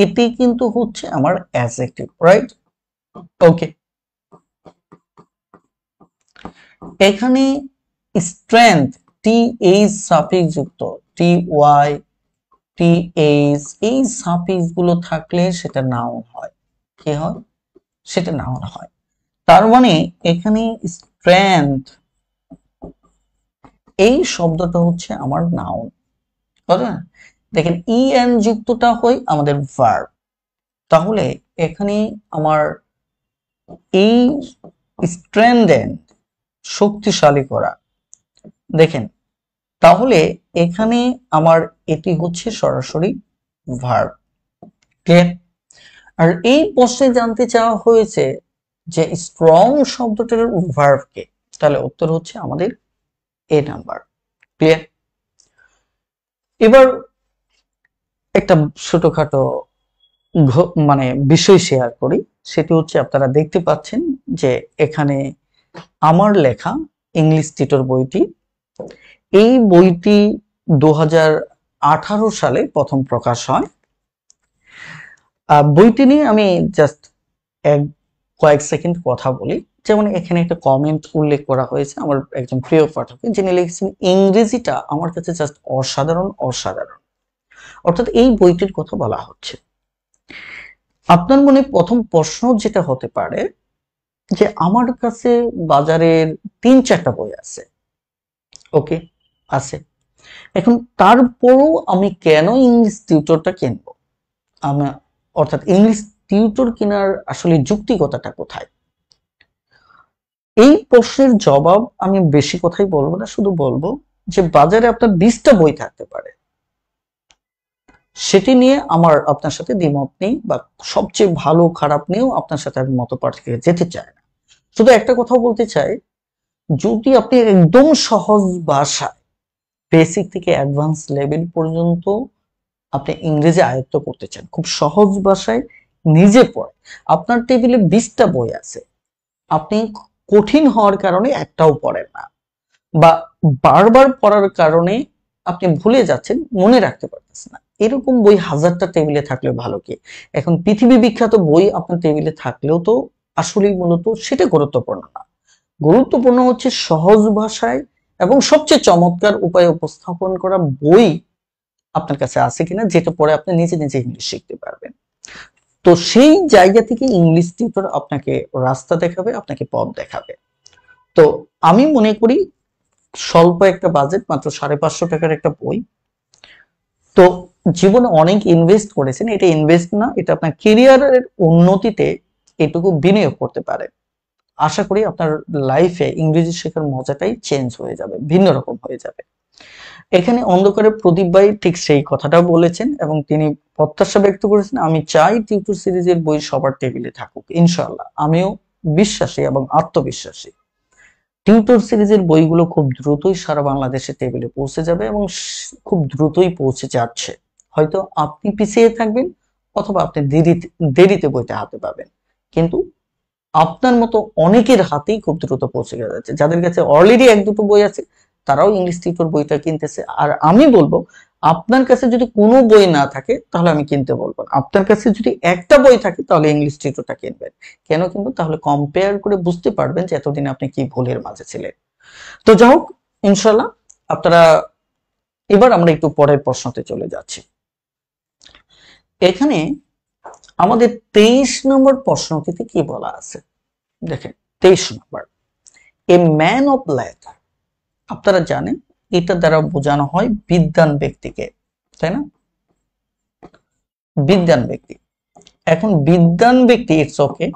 এটি কিন্তু হচ্ছে আমার অ্যাডজেক্টিভ, রাইট? ওকে, এখানে স্ট্রেংথ টি এইচ সাফিক্স যুক্ত, টি ওয়াই টি এইচ, এই সাফিক্স গুলো থাকলে সেটা নাউন হয়। কি হয়? সেটা নাউন হয়। তার মানে এখানে স্ট্রেংথ এই শব্দটা হচ্ছে আমার নাউন, বুঝলেন? দেখেন ই এন যুক্তটা হয় আমাদের ভার্ব, তাহলে এখানে আমার এই স্ট্রেংথেন শক্তিশালী করা, দেখেন তাহলে এখানে আমার এটি হচ্ছে সরাসরি ভার্ব। ক্লিয়ার? আর এই প্রশ্নে জানতে চাওয়া হয়েছে যে স্ট্রং শব্দটার ভার্ব কে, তাহলে উত্তর হচ্ছে আমাদের এ নাম্বার। ক্লিয়ার? এবার একটা ছোটখাটো মানে বিষয় শেয়ার করি, সেটি হচ্ছে আপনারা দেখতে পাচ্ছেন যে এখানে আমার লেখা ইংলিশ টিউটর বইটি, এই বইটি 2018 সালে প্রথম প্রকাশ হয়। বইটি নিয়ে আমি জাস্ট কয়েক সেকেন্ড কথা বলি। যেমন এখানে একটা কমেন্ট উল্লেখ করা হয়েছে আমার একজন প্রিয় পাঠকের, যিনি লিখেছেন ইংরেজিটা আমার কাছে জাস্ট অসাধারণ অসাধারণ। অর্থাৎ এই বইটির কথা বলা হচ্ছে। আপনার মনে প্রথম প্রশ্ন যেটা হতে পারে যে আমার কাছে বাজারের 3-4টা বই আছে, ওকে আছে, এখন তারপরও আমি কেন ইংলিশ টিউটরটা কিনবো? অর্থাৎ ইংলিশ টিউটর কেনার আসলে যুক্তিকতাটা কোথায়? এই প্রশ্নের জবাব আমি বেশি কথাই বলবো না, শুধু বলবো যে বাজারে আপনার 20টা বই থাকতে পারে, সেটি নিয়ে আমার আপনার সাথে দ্বিমত নেই, বা সবচেয়ে ভালো খারাপ নিয়েও আপনার সাথে আমি মত পার্থক্যে যেতে চাই না। শুধু একটা কথা বলতে চাই, যদি আপনি একদম সহজ ভাষায় বেসিক থেকে অ্যাডভান্স লেভেল পর্যন্ত আপনি ইংরেজি আয়ত্ত করতে চান, খুব সহজ ভাষায় নিজে পড়ে, আপনার টেবিলে 20টা বই আছে, আপনি কঠিন হওয়ার কারণে একটাও পড়েন না, বা বারবার পড়ার কারণে আপনি ভুলে যাচ্ছেন, মনে রাখতে পারতেছেন না, এরকম বই 1000টা টেবিলে থাকলে ভালো কি? এখন পৃথিবী বিখ্যাত বই আপনার টেবিলে থাকলেও তো আসলেই মূলত সেটা গুরুত্বপূর্ণ না। গুরুত্বপূর্ণ হচ্ছে সহজ ভাষায় এবং সবচেয়ে চমৎকার উপায়ে উপস্থাপন করা বই আপনার কাছে আছে কিনা, যেটা পড়ে আপনি নিজে নিজে ইংলিশ শিখতে পারবেন। তো সেই জায়গা থেকে ইংলিশ টিউটর আপনাকে রাস্তা দেখাবে, আপনাকে পথ দেখাবে। তো আমি মনে করি স্বল্প একটা বাজেট, মাত্র 550 টাকার একটা বই, তো জীবনে অনেক ইনভেস্ট করেছেন, এটা ইনভেস্ট না, এটা আপনার কেরিয়ারের উন্নতিতে এটুকু বিনিয়োগ করতে পারে। আশা করি আপনার লাইফে ইংরেজি শেখার মজাটাই চেঞ্জ হয়ে যাবে, ভিন্ন রকম হয়ে যাবে। এখানে অন্ধকারে প্রদীপ ভাই ঠিক সেই কথাটাও বলেছেন, এবং তিনি প্রত্যাশা ব্যক্ত করেছেন, আমি চাই টিউটর সিরিজের বই সবার টেবিলে থাকুক ইনশাআল্লাহ। আমিও বিশ্বাসী এবং আত্মবিশ্বাসী টিউটর সিরিজের বইগুলো খুব দ্রুতই সারা বাংলাদেশে টেবিলে পৌঁছে যাবে, এবং খুব দ্রুতই পৌঁছে যাচ্ছে। হয়তো আপনি পিছিয়ে থাকবেন, অথবা আপনি দেরিতে বইটা হাতে পাবেন, কিন্তু আপনার মতো অনেকের হাতেই খুব দ্রুত পৌঁছে যাচ্ছে। যাদের কাছে অলরেডি 1-2টো বই আছে, তারাও ইংলিশ টিউটর বইটা কিনতেছে। আর আমি বলবো, আপনার কাছে যদি কোনো বই না থাকে তাহলে আমি কিনতে বলবো না। আপনার কাছে যদি একটা বই থাকে তাহলে ইংলিশ টিউটরটা কিনবেন। কেন কিনবো? তাহলে কম্পেয়ার করে বুঝতে পারবেন যে এতদিন আপনি কি ভুলের মাঝে ছিলেন। তো যাই হোক, ইনশাল্লাহ আপনারা, এবার আমরা একটু পরের প্রশ্নতে চলে যাচ্ছি। এখানে আমাদের 23 নম্বর প্রশ্নটিতে কি বলা আছে? দেখেন 23 নম্বর, এ ম্যান অফ লেটার। আপনারা জানেন এটা দ্বারা বোঝানো হয় বিদ্বান ব্যক্তিকে, তাই না? বিদ্বান ব্যক্তি। এখন বিদ্বান ব্যক্তি ইটস ওকে।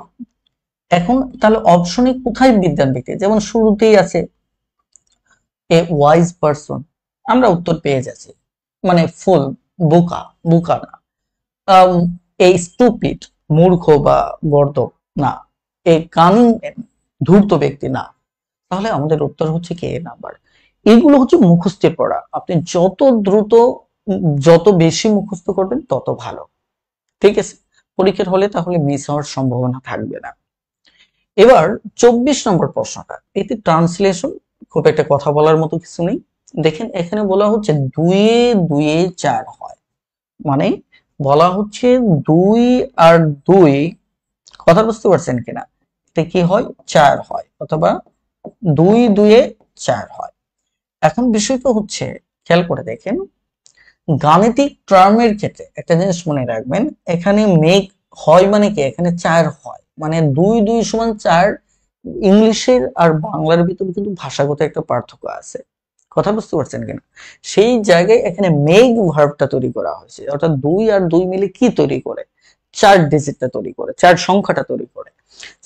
এখন তাহলে অপশনে কোথায় বিদ্বান ব্যক্তি, যেমন শুরুতেই আছে এ ওয়াইজ পারসন, আমরা উত্তর পেয়ে যাচ্ছি, মানে ফুল, বোকা, বোকা না। এই স্টুপিড, মূর্খ বা গর্দভ না। এই কানুন, ধূর্ত ব্যক্তি না। তাহলে আমাদের উত্তর হচ্ছে কি এ নাম্বার। এগুলো হচ্ছে মুখস্থ পড়া, আপনি যত দ্রুত যত বেশি মুখস্থ করবেন তত ভালো, ঠিক আছে? পরীক্ষার হলে তাহলে মিস হওয়ার সম্ভাবনা থাকবে না। এবার 24 নম্বর প্রশ্নটা, এতে ট্রান্সলেশন খুব একটা কথা বলার মতো কিছু নেই। দেখেন এখানে বলা হচ্ছে দুইয়ে দুইয়ে 4 হয়, মানে বলা হচ্ছে 2 আর 2, কথা বুঝতে পারছেন কিনা? এটা কি হয়, 4 হয়, অথবা 2 2-এ 4 হয়। এখন বিষয়টা হচ্ছে, খেয়াল করে দেখেন, গাণিতিক টার্মের ক্ষেত্রে একটা জিনিস মনে রাখবেন, এখানে মেক হয় মানে কি, এখানে 4 হয় মানে 2 2 সমান 4। ইংলিশের আর বাংলার ভিতরে কিন্তু ভাষাগত একটা পার্থক্য আছে, কথা বুঝতে পারছেন কিনা? সেই জায়গায় এখানে মেক ভার্বটা তৈরি করা হয়েছে, অর্থাৎ 2 আর 2 মিলে কি তৈরি করে, 4 ডিজিটটা তৈরি করে, 4 সংখ্যাটা তৈরি করে।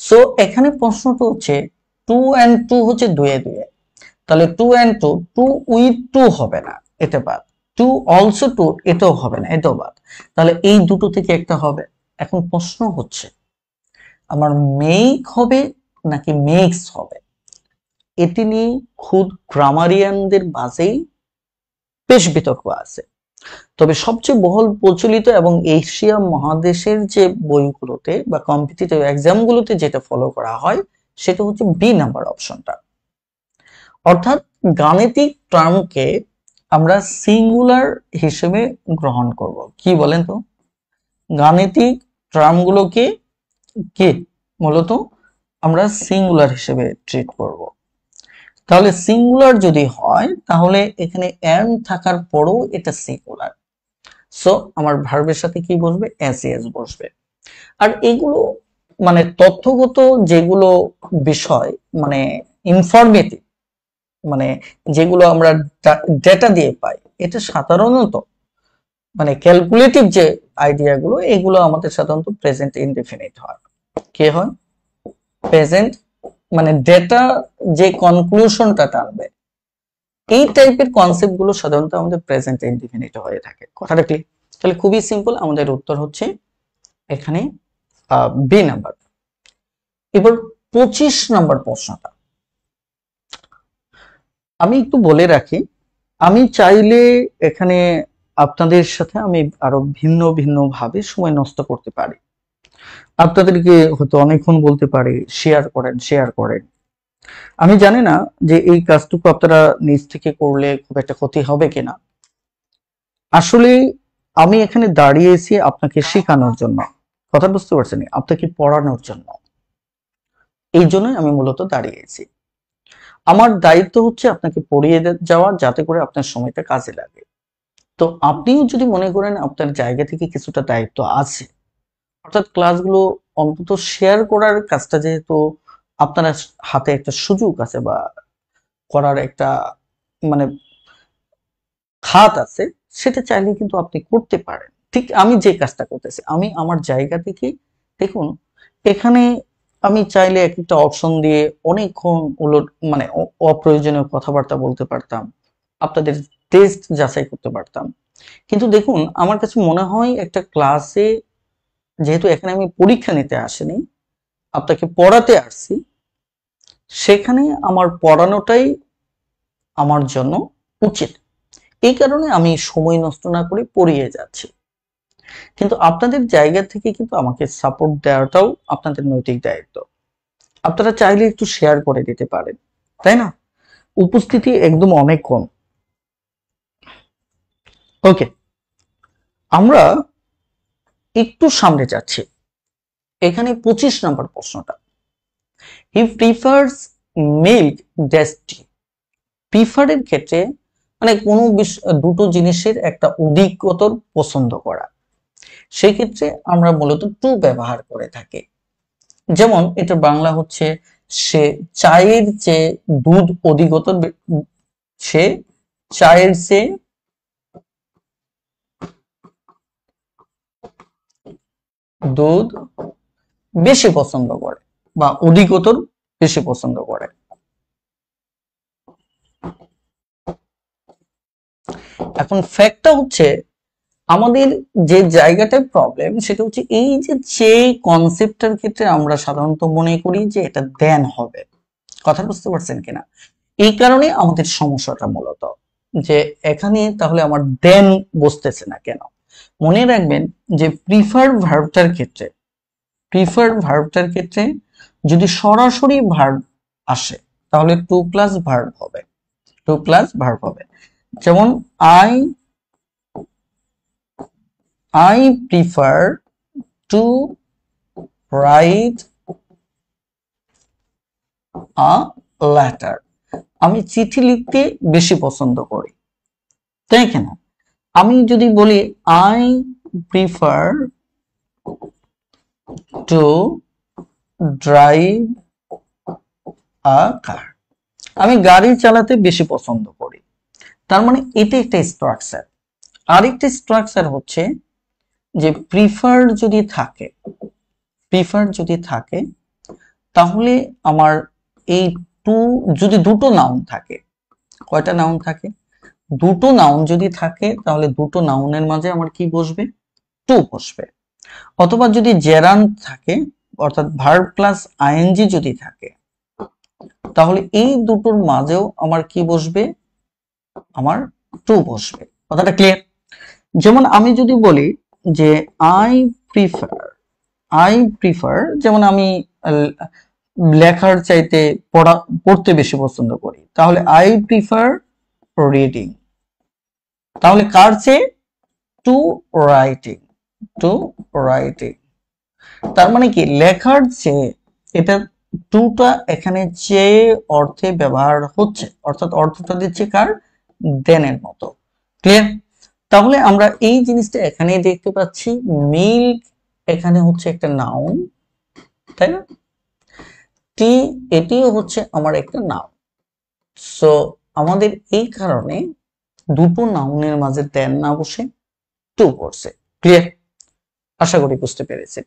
সো এখানে প্রশ্নটা হচ্ছে 2 and 2 হচ্ছে 2 এ 2 এ, তাহলে 2 and 2, 2 with 2 হবে না, এটা বাদ। 2 also 2, এটাও হবে না, এটাও বাদ। তাহলে এই দুটো থেকে একটা হবে। এখন প্রশ্ন হচ্ছে আমার মেক হবে নাকি মেক্স হবে, এটি নিয়ে খুদ গ্রামারিয়ানদের মাঝেই বেশ বিতর্ক আছে। তবে সবচেয়ে বহুল প্রচলিত এবং এশিয়া মহাদেশের যে বইগুলোতে বা কম্পিটিটিভ এক্সামগুলোতে যেটা ফলো করা হয় সেটা হচ্ছে বি নাম্বার অপশনটা। অর্থাৎ গাণিতিক টার্মকে আমরা সিঙ্গুলার হিসেবে গ্রহণ করব। কি বলেন তো? গাণিতিক টার্মগুলোকে কি মূলত আমরা সিঙ্গুলার হিসেবে ট্রিট করব। তাহলে সিঙ্গুলার যদি হয় তাহলে এখানে এন থাকার পরও এটা সিঙ্গুলার। সো আমার ভার্বের সাথে কি বসবে, এস বসবে। আর এগুলো মানে তথ্যগত যেগুলো বিষয়, মানে ইনফরমেটিভ, মানে যেগুলো আমরা ডেটা দিয়ে পাই, এটা সাধারণত মানে ক্যালকুলেটিভ যে আইডিয়া গুলো, এগুলো আমাদের সাধারণত প্রেজেন্ট ইনডেফিনিট হয়। কি হয়, প্রেজেন্ট, মানে ডেটা যে কনক্লুশনটা টানবে, এই টাইপের কনসেপ্ট গুলো সাধারণত আমাদের প্রেজেন্ট ইনডেফিনিট হয়ে থাকে। কথাটা কি? তাহলে খুবই সিম্পল, আমাদের উত্তর হচ্ছে এখানে বি নাম্বার। এবার 25 নম্বর প্রশ্নটা আমি একটু বলে রাখি, আমি চাইলে এখানে আপনাদের সাথে আমি আরো ভিন্ন ভিন্ন ভাবে সময় নষ্ট করতে পারি। আপনাদেরকে হয়তো অনেকক্ষণ বলতে পারি শেয়ার করেন শেয়ার করেন। আমি জানি না যে এই কাজটুকু আপনারা নিজ থেকে করলে খুব একটা ক্ষতি হবে কিনা। আসলে আমি এখানে দাঁড়িয়েছি আপনাকে শেখানোর জন্য, কথা বুঝতে পারছেন, আপনাকে পড়ানোর জন্য। এই জন্যই আমি মূলত দাঁড়িয়েছি। আমার দায়িত্ব হচ্ছে আপনাকে পড়িয়ে যাওয়া, যাতে করে আপনার সময়টা কাজে লাগে। তো আপনিও যদি মনে করেন আপনার জায়গা থেকে কিছুটা দায়িত্ব আছে, অর্থাৎ ক্লাসগুলো অন্তত শেয়ার করার কাজটা, যেহেতু আপনার হাতে একটা সুযোগ আছে বা করার একটা মানে খাত আছে, সেটা চাইলে কিন্তু আপনি করতে পারেন। ঠিক আমি যে কাজটা করতেছি, আমি আমার জায়গা থেকে, দেখুন এখানে আমি চাইলে এক একটা অপশন দিয়ে অনেকক্ষণ উলট মানে অপ্রয়োজনীয় কথাবার্তা বলতে পারতাম, আপনাদের টেস্ট যাচাই করতে পারতাম। কিন্তু দেখুন আমার কাছে মনে হয় একটা ক্লাসে, যেহেতু এখানে আমি পরীক্ষা নিতে আসিনি, আপনাকে পড়াতে আসছি, সেখানে আমার পড়ানোটাই আমার জন্য উচিত। এই কারণে আমি সময় নষ্ট না করে পড়িয়ে যাচ্ছি। কিন্তু আপনাদের জায়গা থেকে কিন্তু আমাকে সাপোর্ট দেওয়াটাও আপনাদের নৈতিক দায়িত্ব। আপনারা চাইলে একটু শেয়ার করে দিতে পারেন, তাই না? উপস্থিতি একদম অনেক কম। ওকে, আমরা একটু সামনে যাচ্ছি। এখানে 25 নম্বর প্রশ্নটা, হি প্রিফার্স মিল্ক ডেস্টি। প্রিফারের ক্ষেত্রে মানে কোনো দুটো জিনিসের একটা অধিকতর পছন্দ করা, সেক্ষেত্রে আমরা মূলত টু ব্যবহার করে থাকি। যেমন এটা বাংলা হচ্ছে সে চায়ের চেয়ে দুধ অধিকতর সে চায়ের চেয়ে দুধ বেশি পছন্দ করে বা অধিকতর বেশি পছন্দ করে। এখন ফ্যাক্টটা হচ্ছে আমাদের যে জায়গাটায় প্রবলেম সেটা হচ্ছে এই যে কনসেপ্টটার ক্ষেত্রে আমরা সাধারণত মনে করি যে এটা দেন হবে। কথা বুঝতে পারছেন কিনা? এই কারণে আমাদের সমস্যাটা মূলত যে এখানে তাহলে আমার দেন বসতেছে না কেন। মনে রাখবেন যে প্রিফার্ড ভার্বটার ক্ষেত্রে যদি সরাসরি ভার্ব আসে তাহলে টু প্লাস ভার্ব হবে। যেমন I prefer to write a letter. আমি চিঠি লিখতে বেশি পছন্দ করি, তাই কেন? আমি যদি বলি I prefer to drive a car, আমি গাড়ি চালাতে বেশি পছন্দ করি। তার মানে এটা একটা স্ট্রাকচার। আরেকটা স্ট্রাকচার হচ্ছে যে প্রিফার যদি থাকে তাহলে আমার এই টু যদি দুটো নাউন থাকে, কয়টা নাউন থাকে? দুটো নাউন যদি থাকে তাহলে দুটো নাউনের মাঝে আমার কি বসবে? টু বসবে। অথবা যদি জেরান্ড থাকে অর্থাৎ ভার্ব প্লাস আইএনজি যদি থাকে তাহলে এই দুটোর মাঝেও আমার কি বসবে? আমার টু বসবে। কথাটা ক্লিয়ার? যেমন আমি যদি বলি যে আই প্রিফার যেমন আমি লেখার চাইতে পড়তে বেশি পছন্দ করি, তাহলে আই প্রিফার রিডিং। তাহলে কার চেয়ে? To writing. তার মানে কি লেখার চেয়ে এটা টুটা এখানে চেয়ে অর্থে ব্যবহার হচ্ছে, অর্থাৎ অর্থটা দিচ্ছে কার? দেনের মতো। ক্লিয়ার? তাহলে আমরা এই জিনিসটা এখানে দেখতে পাচ্ছি, মিল্ক এখানে হচ্ছে একটা নাউন, তাই না? টি এটিও হচ্ছে আমার একটা নাউন। সো আমাদের এই কারণে দুটো নাউনের মাঝে দেন না বসে টু বসে। ক্লিয়ার? আশা করি বুঝতে পেরেছেন।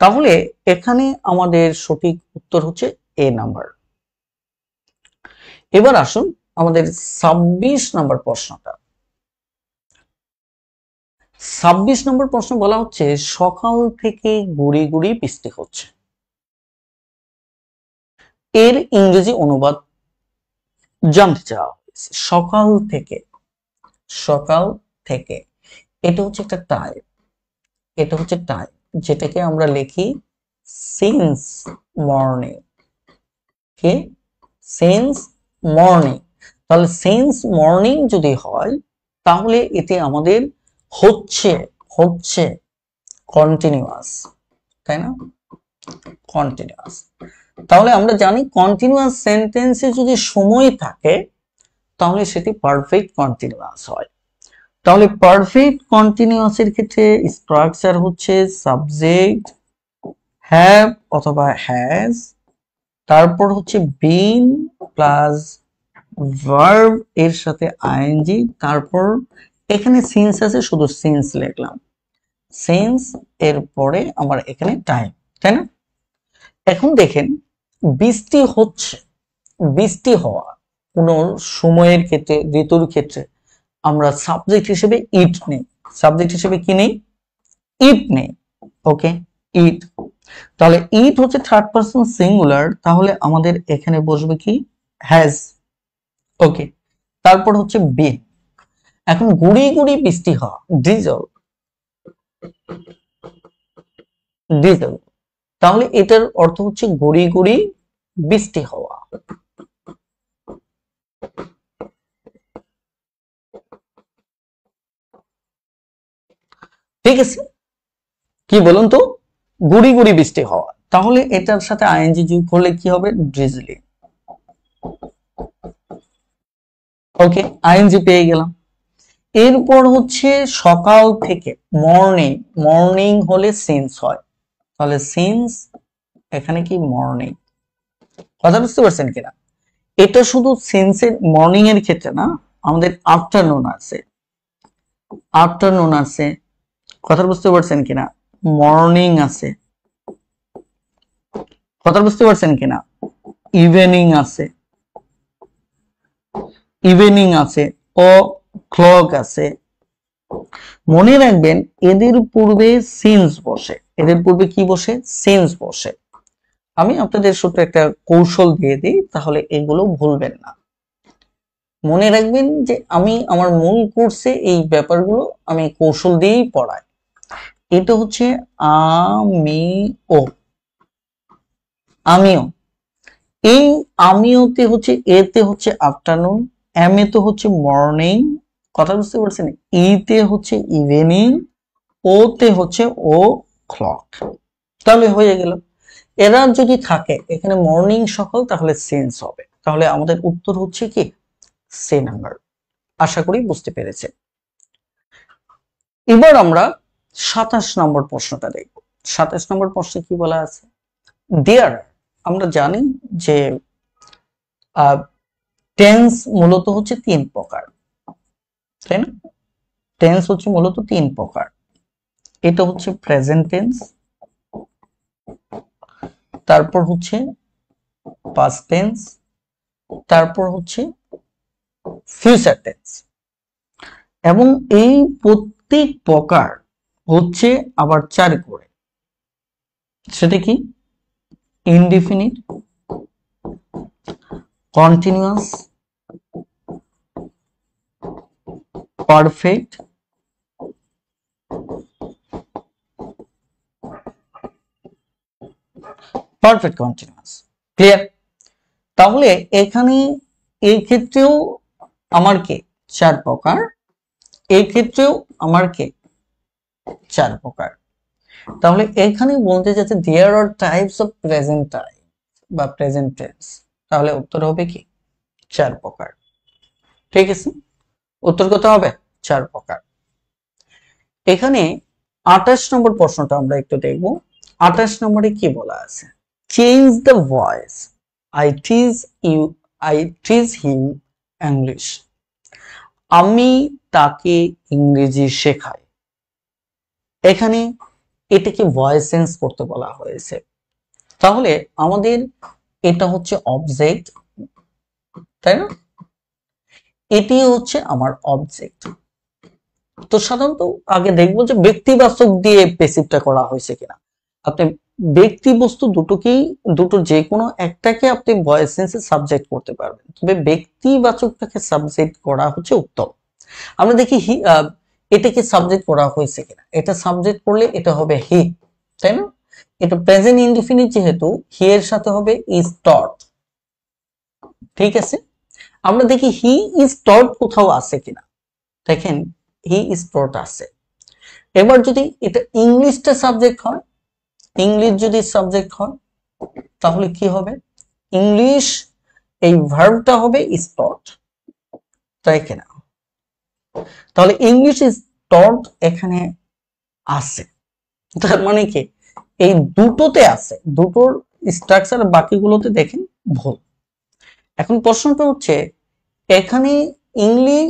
তাহলে এখানে আমাদের সঠিক উত্তর হচ্ছে এ নাম্বার। এবার আসুন আমাদের 26 নম্বর প্রশ্নটা। 26 নম্বর প্রশ্ন বলা হচ্ছে সকাল থেকে গুড়ি গুড়ি বৃষ্টি হচ্ছে, এর ইংরেজি অনুবাদ জানতে চাওয়া হয়েছে। সকাল থেকে এটা হচ্ছে একটা টাইপ, যেটাকে আমরা লিখি সিন্স মর্নিং। তাহলে সিন্স মর্নিং যদি হয় তাহলে এতে আমাদের হচ্ছে কন্টিনিউয়াস, তাই না? কন্টিনিউয়াস। তাহলে আমরা জানি কন্টিনিউয়াস সেন্টেন্সে যদি সময় থাকে তাহলে সেটি পারফেক্ট কন্টিনিউয়াস হয়। তাহলে পারফেক্ট কন্টিনিউয়াসের ক্ষেত্রে স্ট্রাকচার হচ্ছে সাবজেক্ট হ্যাভ অথবা হ্যাজ, তারপর হচ্ছে বিন প্লাস ভার্ব এর সাথে আইএনজি, তারপর এখানে সিন্স আছে শুধু সিন্স লিখলাম, সিন্স এর পরে আমার এখানে টাইম, তাই না? এখন দেখেন বৃষ্টি হওয়া কোন সময়ের ক্ষেত্রে, ঋতুর ক্ষেত্রে আমরা সাবজেক্ট হিসেবে ইট নেই। সাবজেক্ট হিসেবে কি নেই? ইট নেই। ওকে, ইট। তাহলে ইট হচ্ছে থার্ড পারসন সিঙ্গুলার, তাহলে আমাদের এখানে বসবে কি? হ্যাজ। ওকে, তারপর হচ্ছে বিন। এখন গুড়ি গুড়ি বৃষ্টি হওয়া, ডিজল। তাহলে এটার অর্থ হচ্ছে গুড়ি গুড়ি বৃষ্টি হওয়া। ঠিক আছে, কি বলুন তো? গুড়ি গুড়ি বৃষ্টি হওয়া। তাহলে এটার সাথে আইএনজি যোগ করলে কি হবে? ড্রিজলি। ওকে, আইএনজি পেয়ে গেলাম। এরপর হচ্ছে সকাল থেকে, মর্নিং হলে সিন্স হয়, তাহলে সিন্স এখানে কি মর্নিং, কথা বুঝতে পারছেন কিনা? এটা শুধু সেন্সের মর্নিং এর ক্ষেত্রে না, আমাদের আফটারনুন আছে, আফটারনুন আছে, কথা বুঝতে পারছেন কিনা? মর্নিং আছে, কথা বুঝতে পারছেন কিনা? ইভিনিং আছে, ইভিনিং আছে, ও ক্লক আছে। মনে রাখবেন এদের পূর্বে সিন্স বসে, এদের পূর্বে কি বসে? সিন্স বসে। আমি আপনাদের ছোট্ট একটা কৌশল দিয়ে দিই, তাহলে এগুলো ভুলবেন না। মনে রাখবেন যে আমি আমার মূল কোর্সে এই ব্যাপারগুলো আমি কৌশল দিয়েই পড়াই। এটা হচ্ছে আমিও, আমিও, এই আমিওতে হচ্ছে, এতে হচ্ছে আফটারনুন, এম এ তো হচ্ছে মর্নিং, কথা বুঝতে পারছেন? ইতে হচ্ছে ইভিনিং, ওতে হচ্ছে ও ক্লক। তাহলে হয়ে গেল। এরা যদি থাকে এখানে মর্নিং সকাল, তাহলে সেন্স হবে। তাহলে আমাদের উত্তর হচ্ছে কি? C number. আশা করি বুঝতে পেরেছে। এবার আমরা 27 নম্বর প্রশ্নটা দেখব। 27 নম্বর প্রশ্নে কি বলা আছে? দেয়ার, আমরা জানি যে টেন্স মূলত হচ্ছে 3 প্রকার, তাই না? টেন্স হচ্ছে মূলত 3 প্রকার। এটা হচ্ছে প্রেজেন্ট টেন্স, তারপর হচ্ছে পাস্ট টেন্স, তারপর হচ্ছে ফিউচার টেন্স। এবং এই প্রত্যেক প্রকার হচ্ছে আবার 4 করে। সেটা কি? Indefinite, continuous, perfect, perfect continuous. Clear? তাহলে এখানে এই ক্ষেত্রেও আমার কে 4 প্রকার, এই ক্ষেত্রেও আমার কে 4 প্রকার। তাহলে এখানে বলতে যাচ্ছে দেয়ার আর টাইপস অফ প্রেজেন্ট টাইম বা প্রেজেন্ট টেন্স, তাহলে উত্তর হবে কি? 4 প্রকার। ঠিক আছে, উত্তর কত হবে? 4 প্রকার। এখানে 28 নম্বর প্রশ্নটা আমরা একটু দেখব। 28 নম্বরে কি বলা আছে? Change the voice, I teach you, I teach him English. আমি তাকে ইংরেজি শেখাই। এখানে এটাকে ভয়েস চেঞ্জ করতে বলা হয়েছে। তাহলে আমাদের এটা হচ্ছে অবজেক্ট, তাই না? এটি হচ্ছে আমার অবজেক্ট। তো সাধারণত আগে দেখবো যে ব্যক্তিবাচক দিয়ে প্যাসিভটা করা হয়েছে কিনা। আপনি ব্যক্তি বস্তু দুটোকেই, দুটো যে কোনো একটাকে আপনি ভয়েস সেন্সে সাবজেক্ট করতে পারবেন, তবে ব্যক্তিবাচকটাকে সাবজেক্ট করা হচ্ছে উত্তম। আমরা দেখি এটাকে সাবজেক্ট করা হয়েছে কিনা। এটা সাবজেক্ট করলে এটা হবে হি, তাই না? এটা প্রেজেন্ট ইনডিফিনিট, যেহেতু হি এর সাথে হবে ইজ টট। ঠিক আছে, আমরা দেখি হি ইজ টট কোথাও আছে কিনা। দেখেন হি ইজ টট আছে। এবার যদি এটা ইংলিশটা সাবজেক্ট হয়, ইংলিশ যদি সাবজেক্ট হয়, তাহলে কি হবে? ইংলিশ এই ভার্বটা হবে ইজ টট, তাই কিনা? তাহলে ইংলিশ ইজ টট এখানে আছে, তার মানে কি এই দুটোতে আছে, দুটোর স্ট্রাকচার বাকিগুলোতে দেখেন ভুল। এখন প্রশ্নটা হচ্ছে এখানে ইংলিশ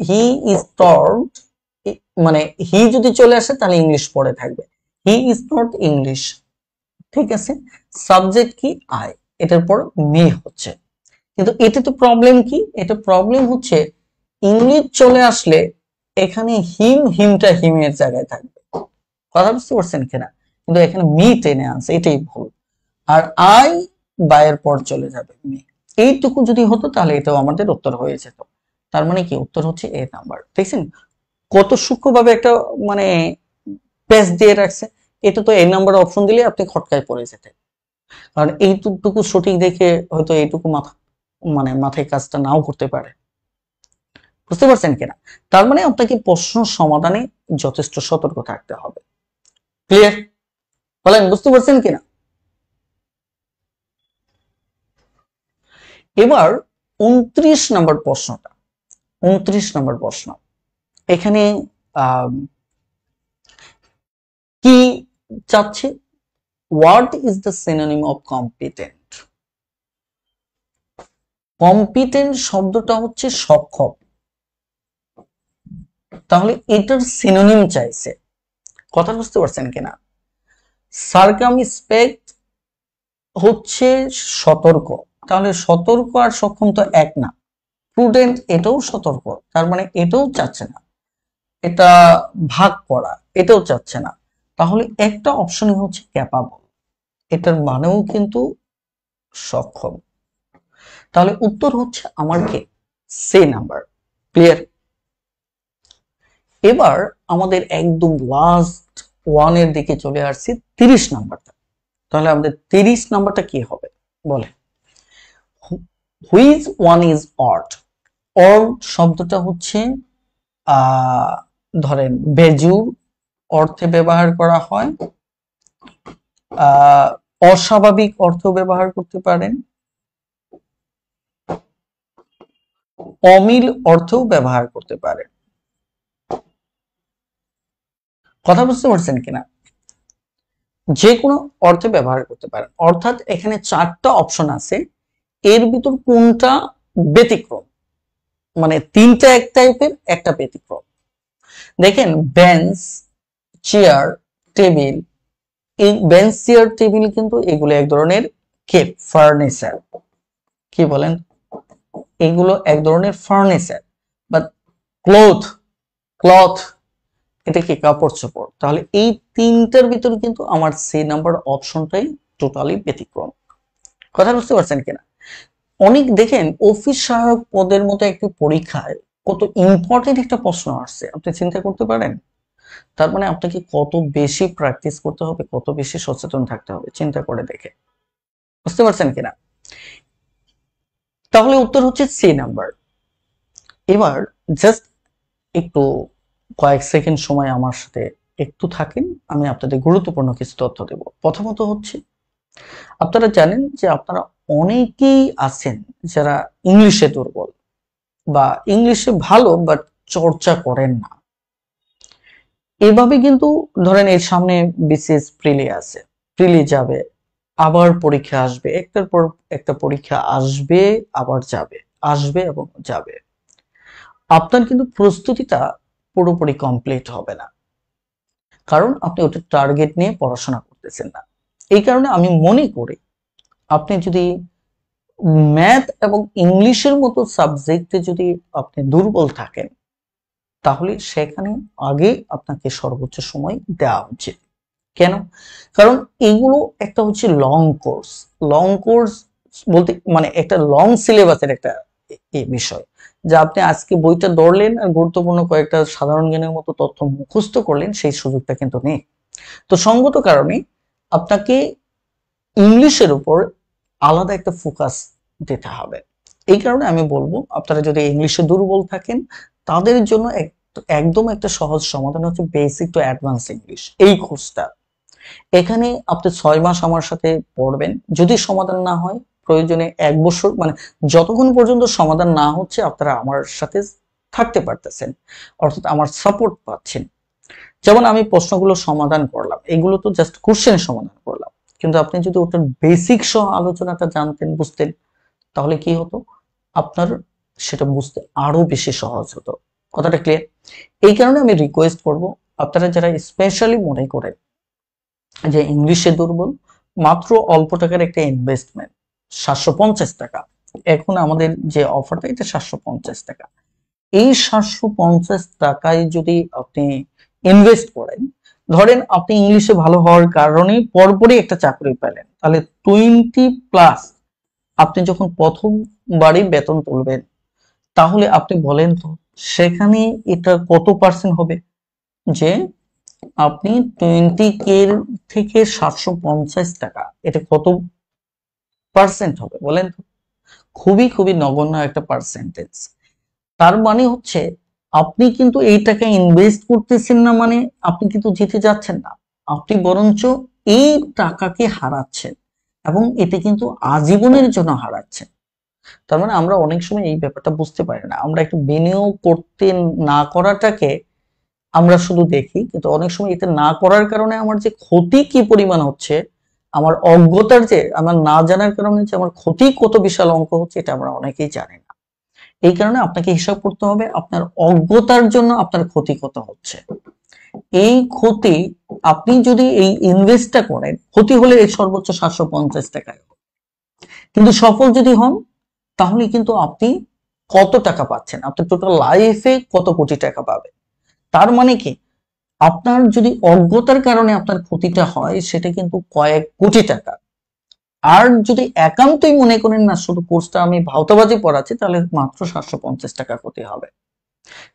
হি ইজ টট, মানে হি যদি চলে আসে তাহলে ইংলিশ পড়ে থাকবে, হি ইজ নট ইংলিশ। ঠিক আছে, সাবজেক্ট কি? আই, এটার পর মি হচ্ছে। কিন্তু এটা তো প্রবলেম কি? এটা প্রবলেম হচ্ছে ইংলিশ চলে আসলে এখানে হিমটা হিমের জায়গায় থাকবে, কথা বুঝতে পারছেন কিনা? কিন্তু এখানে মি টেনে আনছে, এটাই ভুল। আর আই বায়ের পর চলে যাবে মি। এইটুকু যদি হতো তাহলে এটাও আমাদের উত্তর হয়ে যেত। তার মানে কি উত্তর হচ্ছে এ নাম্বার। দেখছেন কত সূক্ষ্মভাবে একটা মানে পেজ দিয়ে রাখছে। এটা তো এই নাম্বার অপশন দিলে আপনি খটকায় পড়ে যেতেন, কারণ এইটুকু সঠিক দেখে হয়তো এইটুকু মাথায় কাজটা নাও করতে পারে। বুঝতে পারছেন কিনা? তার মানে আপনাকে প্রশ্ন সমাধানে যথেষ্ট সতর্ক থাকতে হবে। ক্লিয়ার? বলেন বুঝতে পারছেন কিনা? এবার 29 নম্বর প্রশ্নটা, 29 নম্বর প্রশ্ন। এখানে কি চাচ্ছে? What is the synonym of competent? Competent শব্দটা হচ্ছে সক্ষম, তাহলে এটার সিনোনিম চাইছে, কথা বুঝতে পারছেন কিনা? সার্কামস্পেক্ট হচ্ছে সতর্ক, তাহলে সতর্ক আর সক্ষম তো এক না। প্রুডেন্ট এটাও সতর্ক, তার মানে এটাও চাচ্ছে না। এটা ভাগ করা, এটাও চাচ্ছে না। তাহলে একটা অপশনই হচ্ছে ক্যাপাবল, এটার মানেও কিন্তু সক্ষম। তাহলে উত্তর হচ্ছে আমার কি সি নাম্বার। ক্লিয়ার? এবার আমাদের একদম লাস্ট ওয়ানের দিকে চলে আসছি, 30 নাম্বারটা। তাহলে আমাদের 30 নাম্বারটা কি হবে বলে? Which one is odd? Odd শব্দটা হচ্ছে ধরেন বেজুর অর্থে ব্যবহার করা হয়, অস্বাভাবিক অর্থ ব্যবহার করতে পারেন, অমিল অর্থও ব্যবহার করতে পারেন। কথা বুঝতে পারছেন কিনা? যে কোনো অর্থে ব্যবহার করতে পারেন, অর্থাৎ এখানে 4টা অপশন আছে, এর ভিতর কোনটা ব্যতিক্রম, মানে 3টা এক টাইপের, একটা ব্যতিক্রম। দেখেন বেঞ্চ, চেয়ার, টেবিল, এই বেঞ্চ চেয়ার টেবিল কিন্তু এগুলো এক ধরনের কে ফার্নিচার। কি বলেন? এগুলো এক ধরনের ফার্নিচার। বাট ক্লথ, ক্লথ এটা কি কাপড় চোপড়। তাহলে এই 3টার ভিতরে কিন্তু আমার সি নাম্বার অপশনটাই টোটালি ব্যতিক্রম। কথা বুঝতে পারছেন কিনা? অনেক দেখেন অফিস সহায়ক পদের মতো একটি পরীক্ষায় কত ইম্পর্টেন্ট একটা প্রশ্ন আসছে, আপনি চিন্তা করতে পারেন? তার মানে আপনাকে কত বেশি প্র্যাকটিস করতে হবে, কত বেশি সচেতন থাকতে হবে, চিন্তা করে দেখে। বুঝতে পারছেন কিনা? তাহলে উত্তর হচ্ছে সি নাম্বার। এবার জাস্ট একটু কয়েক সেকেন্ড সময় আমার সাথে একটু থাকেন, আমি আপনাদের গুরুত্বপূর্ণ কিছু তথ্য দেব। প্রথমত হচ্ছে, আপনারা জানেন যে আপনারা অনেকেই আছেন যারা ইংলিশে দুর্বল বা ইংলিশে ভালো বাট চর্চা করেন না। এভাবে কিন্তু ধরেন এর সামনে বিসিএস প্রিলি আছে, প্রিলি যাবে, আবার পরীক্ষা আসবে, একটার পর একটা পরীক্ষা আসবে, আবার যাবে, আসবে এবং যাবে। আপনার কিন্তু প্রস্তুতিটা পুরোপুরি কমপ্লিট হবে না, কারণ আপনি ওটা টার্গেট নিয়ে পড়াশোনা করতেছেন না। এই কারণে আমি মনে করি আপনি যদি ম্যাথ এবং ইংলিশের মতো সাবজেক্টে যদি আপনি দুর্বল থাকেন, তাহলে সেখানে আগে আপনাকে সর্বোচ্চ সময় দেওয়া উচিত। কেন? কারণ এগুলো একটা হচ্ছে লং কোর্স। লং কোর্স বলতে মানে একটা লং সিলেবাসের একটা বিষয়, যা আপনি আজকে বইটা ধরলেন আর গুরুত্বপূর্ণ কয়েকটা সাধারণ জ্ঞানের মতো তথ্য মুখস্থ করলেন, সেই সুযোগটা কিন্তু নেই। তো সঙ্গত কারণে আপনাকে ইংলিশের উপর আলাদা একটা ফোকাস দিতে হবে। এই কারণে আমি বলবো, আপনারা যদি ইংলিশে দুর্বল থাকেন, তাদের জন্য একদম একটা সহজ সমাধান হচ্ছে বেসিক টু অ্যাডভান্স ইংলিশ, এই কোর্সটা। এখানে আপনি 6 মাস আমার সাথে পড়বেন, যদি সমাধান না হয় প্রয়োজনে 1 বছর, মানে যতক্ষণ পর্যন্ত সমাধান না হচ্ছে আপনারা আমার সাথে থাকতে পারতেছেন, অর্থাৎ আমার সাপোর্ট পাচ্ছেন। যেমন আমি প্রশ্নগুলো সমাধান করলাম, এগুলো তো জাস্ট কোশ্চেন সমাধান করলাম, কিন্তু আপনি যদি ওটার বেসিক সহ আলোচনাটা জানতেন, বুঝতেন, তাহলে কি হতো, আপনার সেটা বুঝতে আরো বেশি সহজ হতো। কথাটা ক্লিয়ার? এই কারণে আমি রিকোয়েস্ট করব, আপনারা যারা স্পেশালি মনে করেন যে ইংলিশে দুর্বল, মাত্র অল্প টাকার একটা ইনভেস্টমেন্ট, 750 টাকা। এখন আমাদের যে অফারটা, এটা 750 টাকা। এই 750 টাকায় যদি আপনি ইনভেস্ট করেন, ধরেন আপনি ইংলিশে ভালো হওয়ার কারণে পরপরই একটা চাকরি পেলেন, তাহলে 20+ আপনি যখন প্রথমবারই বেতন তুলবেন, তাহলে আপনি বলেন তো সেখানে এটা কত পার্সেন্ট হবে? যে আপনি 20K থেকে 750 টাকা, এটা কত পার্সেন্ট হবে বলেন তো? খুবই খুবই নগণ্য একটা পার্সেন্টেজ। তার মানে হচ্ছে আপনি কিন্তু এই টাকা ইনভেস্ট করতেছেন না, মানে আপনি কিন্তু জিতে যাচ্ছেন না, আপনি বরঞ্চ এই টাকাকে হারাচ্ছেন, এবং এতে কিন্তু আজীবনের জন্য হারাচ্ছেন। তার মানে আমরা অনেক সময় এই ব্যাপারটা বুঝতে পারি না, আমরা একটু বিনিয়োগ করতে না করাটাকে আমরা শুধু দেখি, কিন্তু অনেক সময় এটা না করার কারণে আমার যে ক্ষতি কি পরিমাণ হচ্ছে আমার অজ্ঞতার যে, আমার না জানার কারণে যে আমার ক্ষতি কত বিশাল অঙ্ক হচ্ছে, এটা আমরা অনেকেই জানি না। এই কারণে আপনাকে হিসাব করতে হবে আপনার অজ্ঞতার জন্য আপনার ক্ষতি কত হচ্ছে। এই ক্ষতি আপনি যদি এই ইনভেস্টটা করেন, ক্ষতি হলে এই সর্বোচ্চ 750 টাকায়, কিন্তু সফল যদি হন তাহলে কিন্তু আপনি কত টাকা পাচ্ছেন, আপনার টোটাল লাইফে কত কোটি টাকা পাবেন। তার মানে কি, আপনার যদি অজ্ঞতার কারণে আপনার ক্ষতিটা হয় সেটা কিন্তু কয়েক কোটি টাকা। আর যদি একান্তই মনে করেন না শুধু কোর্সটা আমি ভাওতাবাজি পড়াচ্ছি, তাহলে মাত্র 750 টাকা ক্ষতি হবে।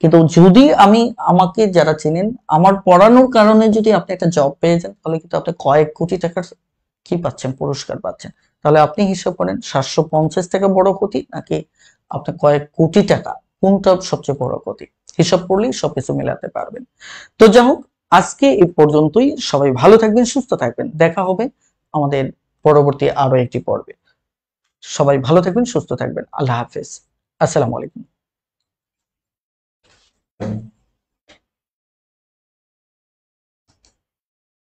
কিন্তু যদি আমি, আমাকে যারা চেনেন, আমার পড়ানোর কারণে যদি আপনি একটা জব পেয়ে যান, তাহলে কিন্তু আপনি কয়েক কোটি টাকার কি পাচ্ছেন, পুরস্কার পাচ্ছেন। তাহলে আপনি হিসাব করেন 750 টাকা বড় ক্ষতি নাকি আপনার কয়েক কোটি টাকা, কোনটা সবচেয়ে বড় ক্ষতি। হিসাব করলেই সবকিছু মেলাতে পারবেন। তো যাই হোক, আজকে এই পর্যন্তই। সবাই ভালো থাকবেন, সুস্থ থাকবেন। দেখা হবে আমাদের পরবর্তী আরো একটি পর্বে। সবাই ভালো থাকবেন, সুস্থ থাকবেন। আল্লাহ হাফেজ। আসসালামু আলাইকুম।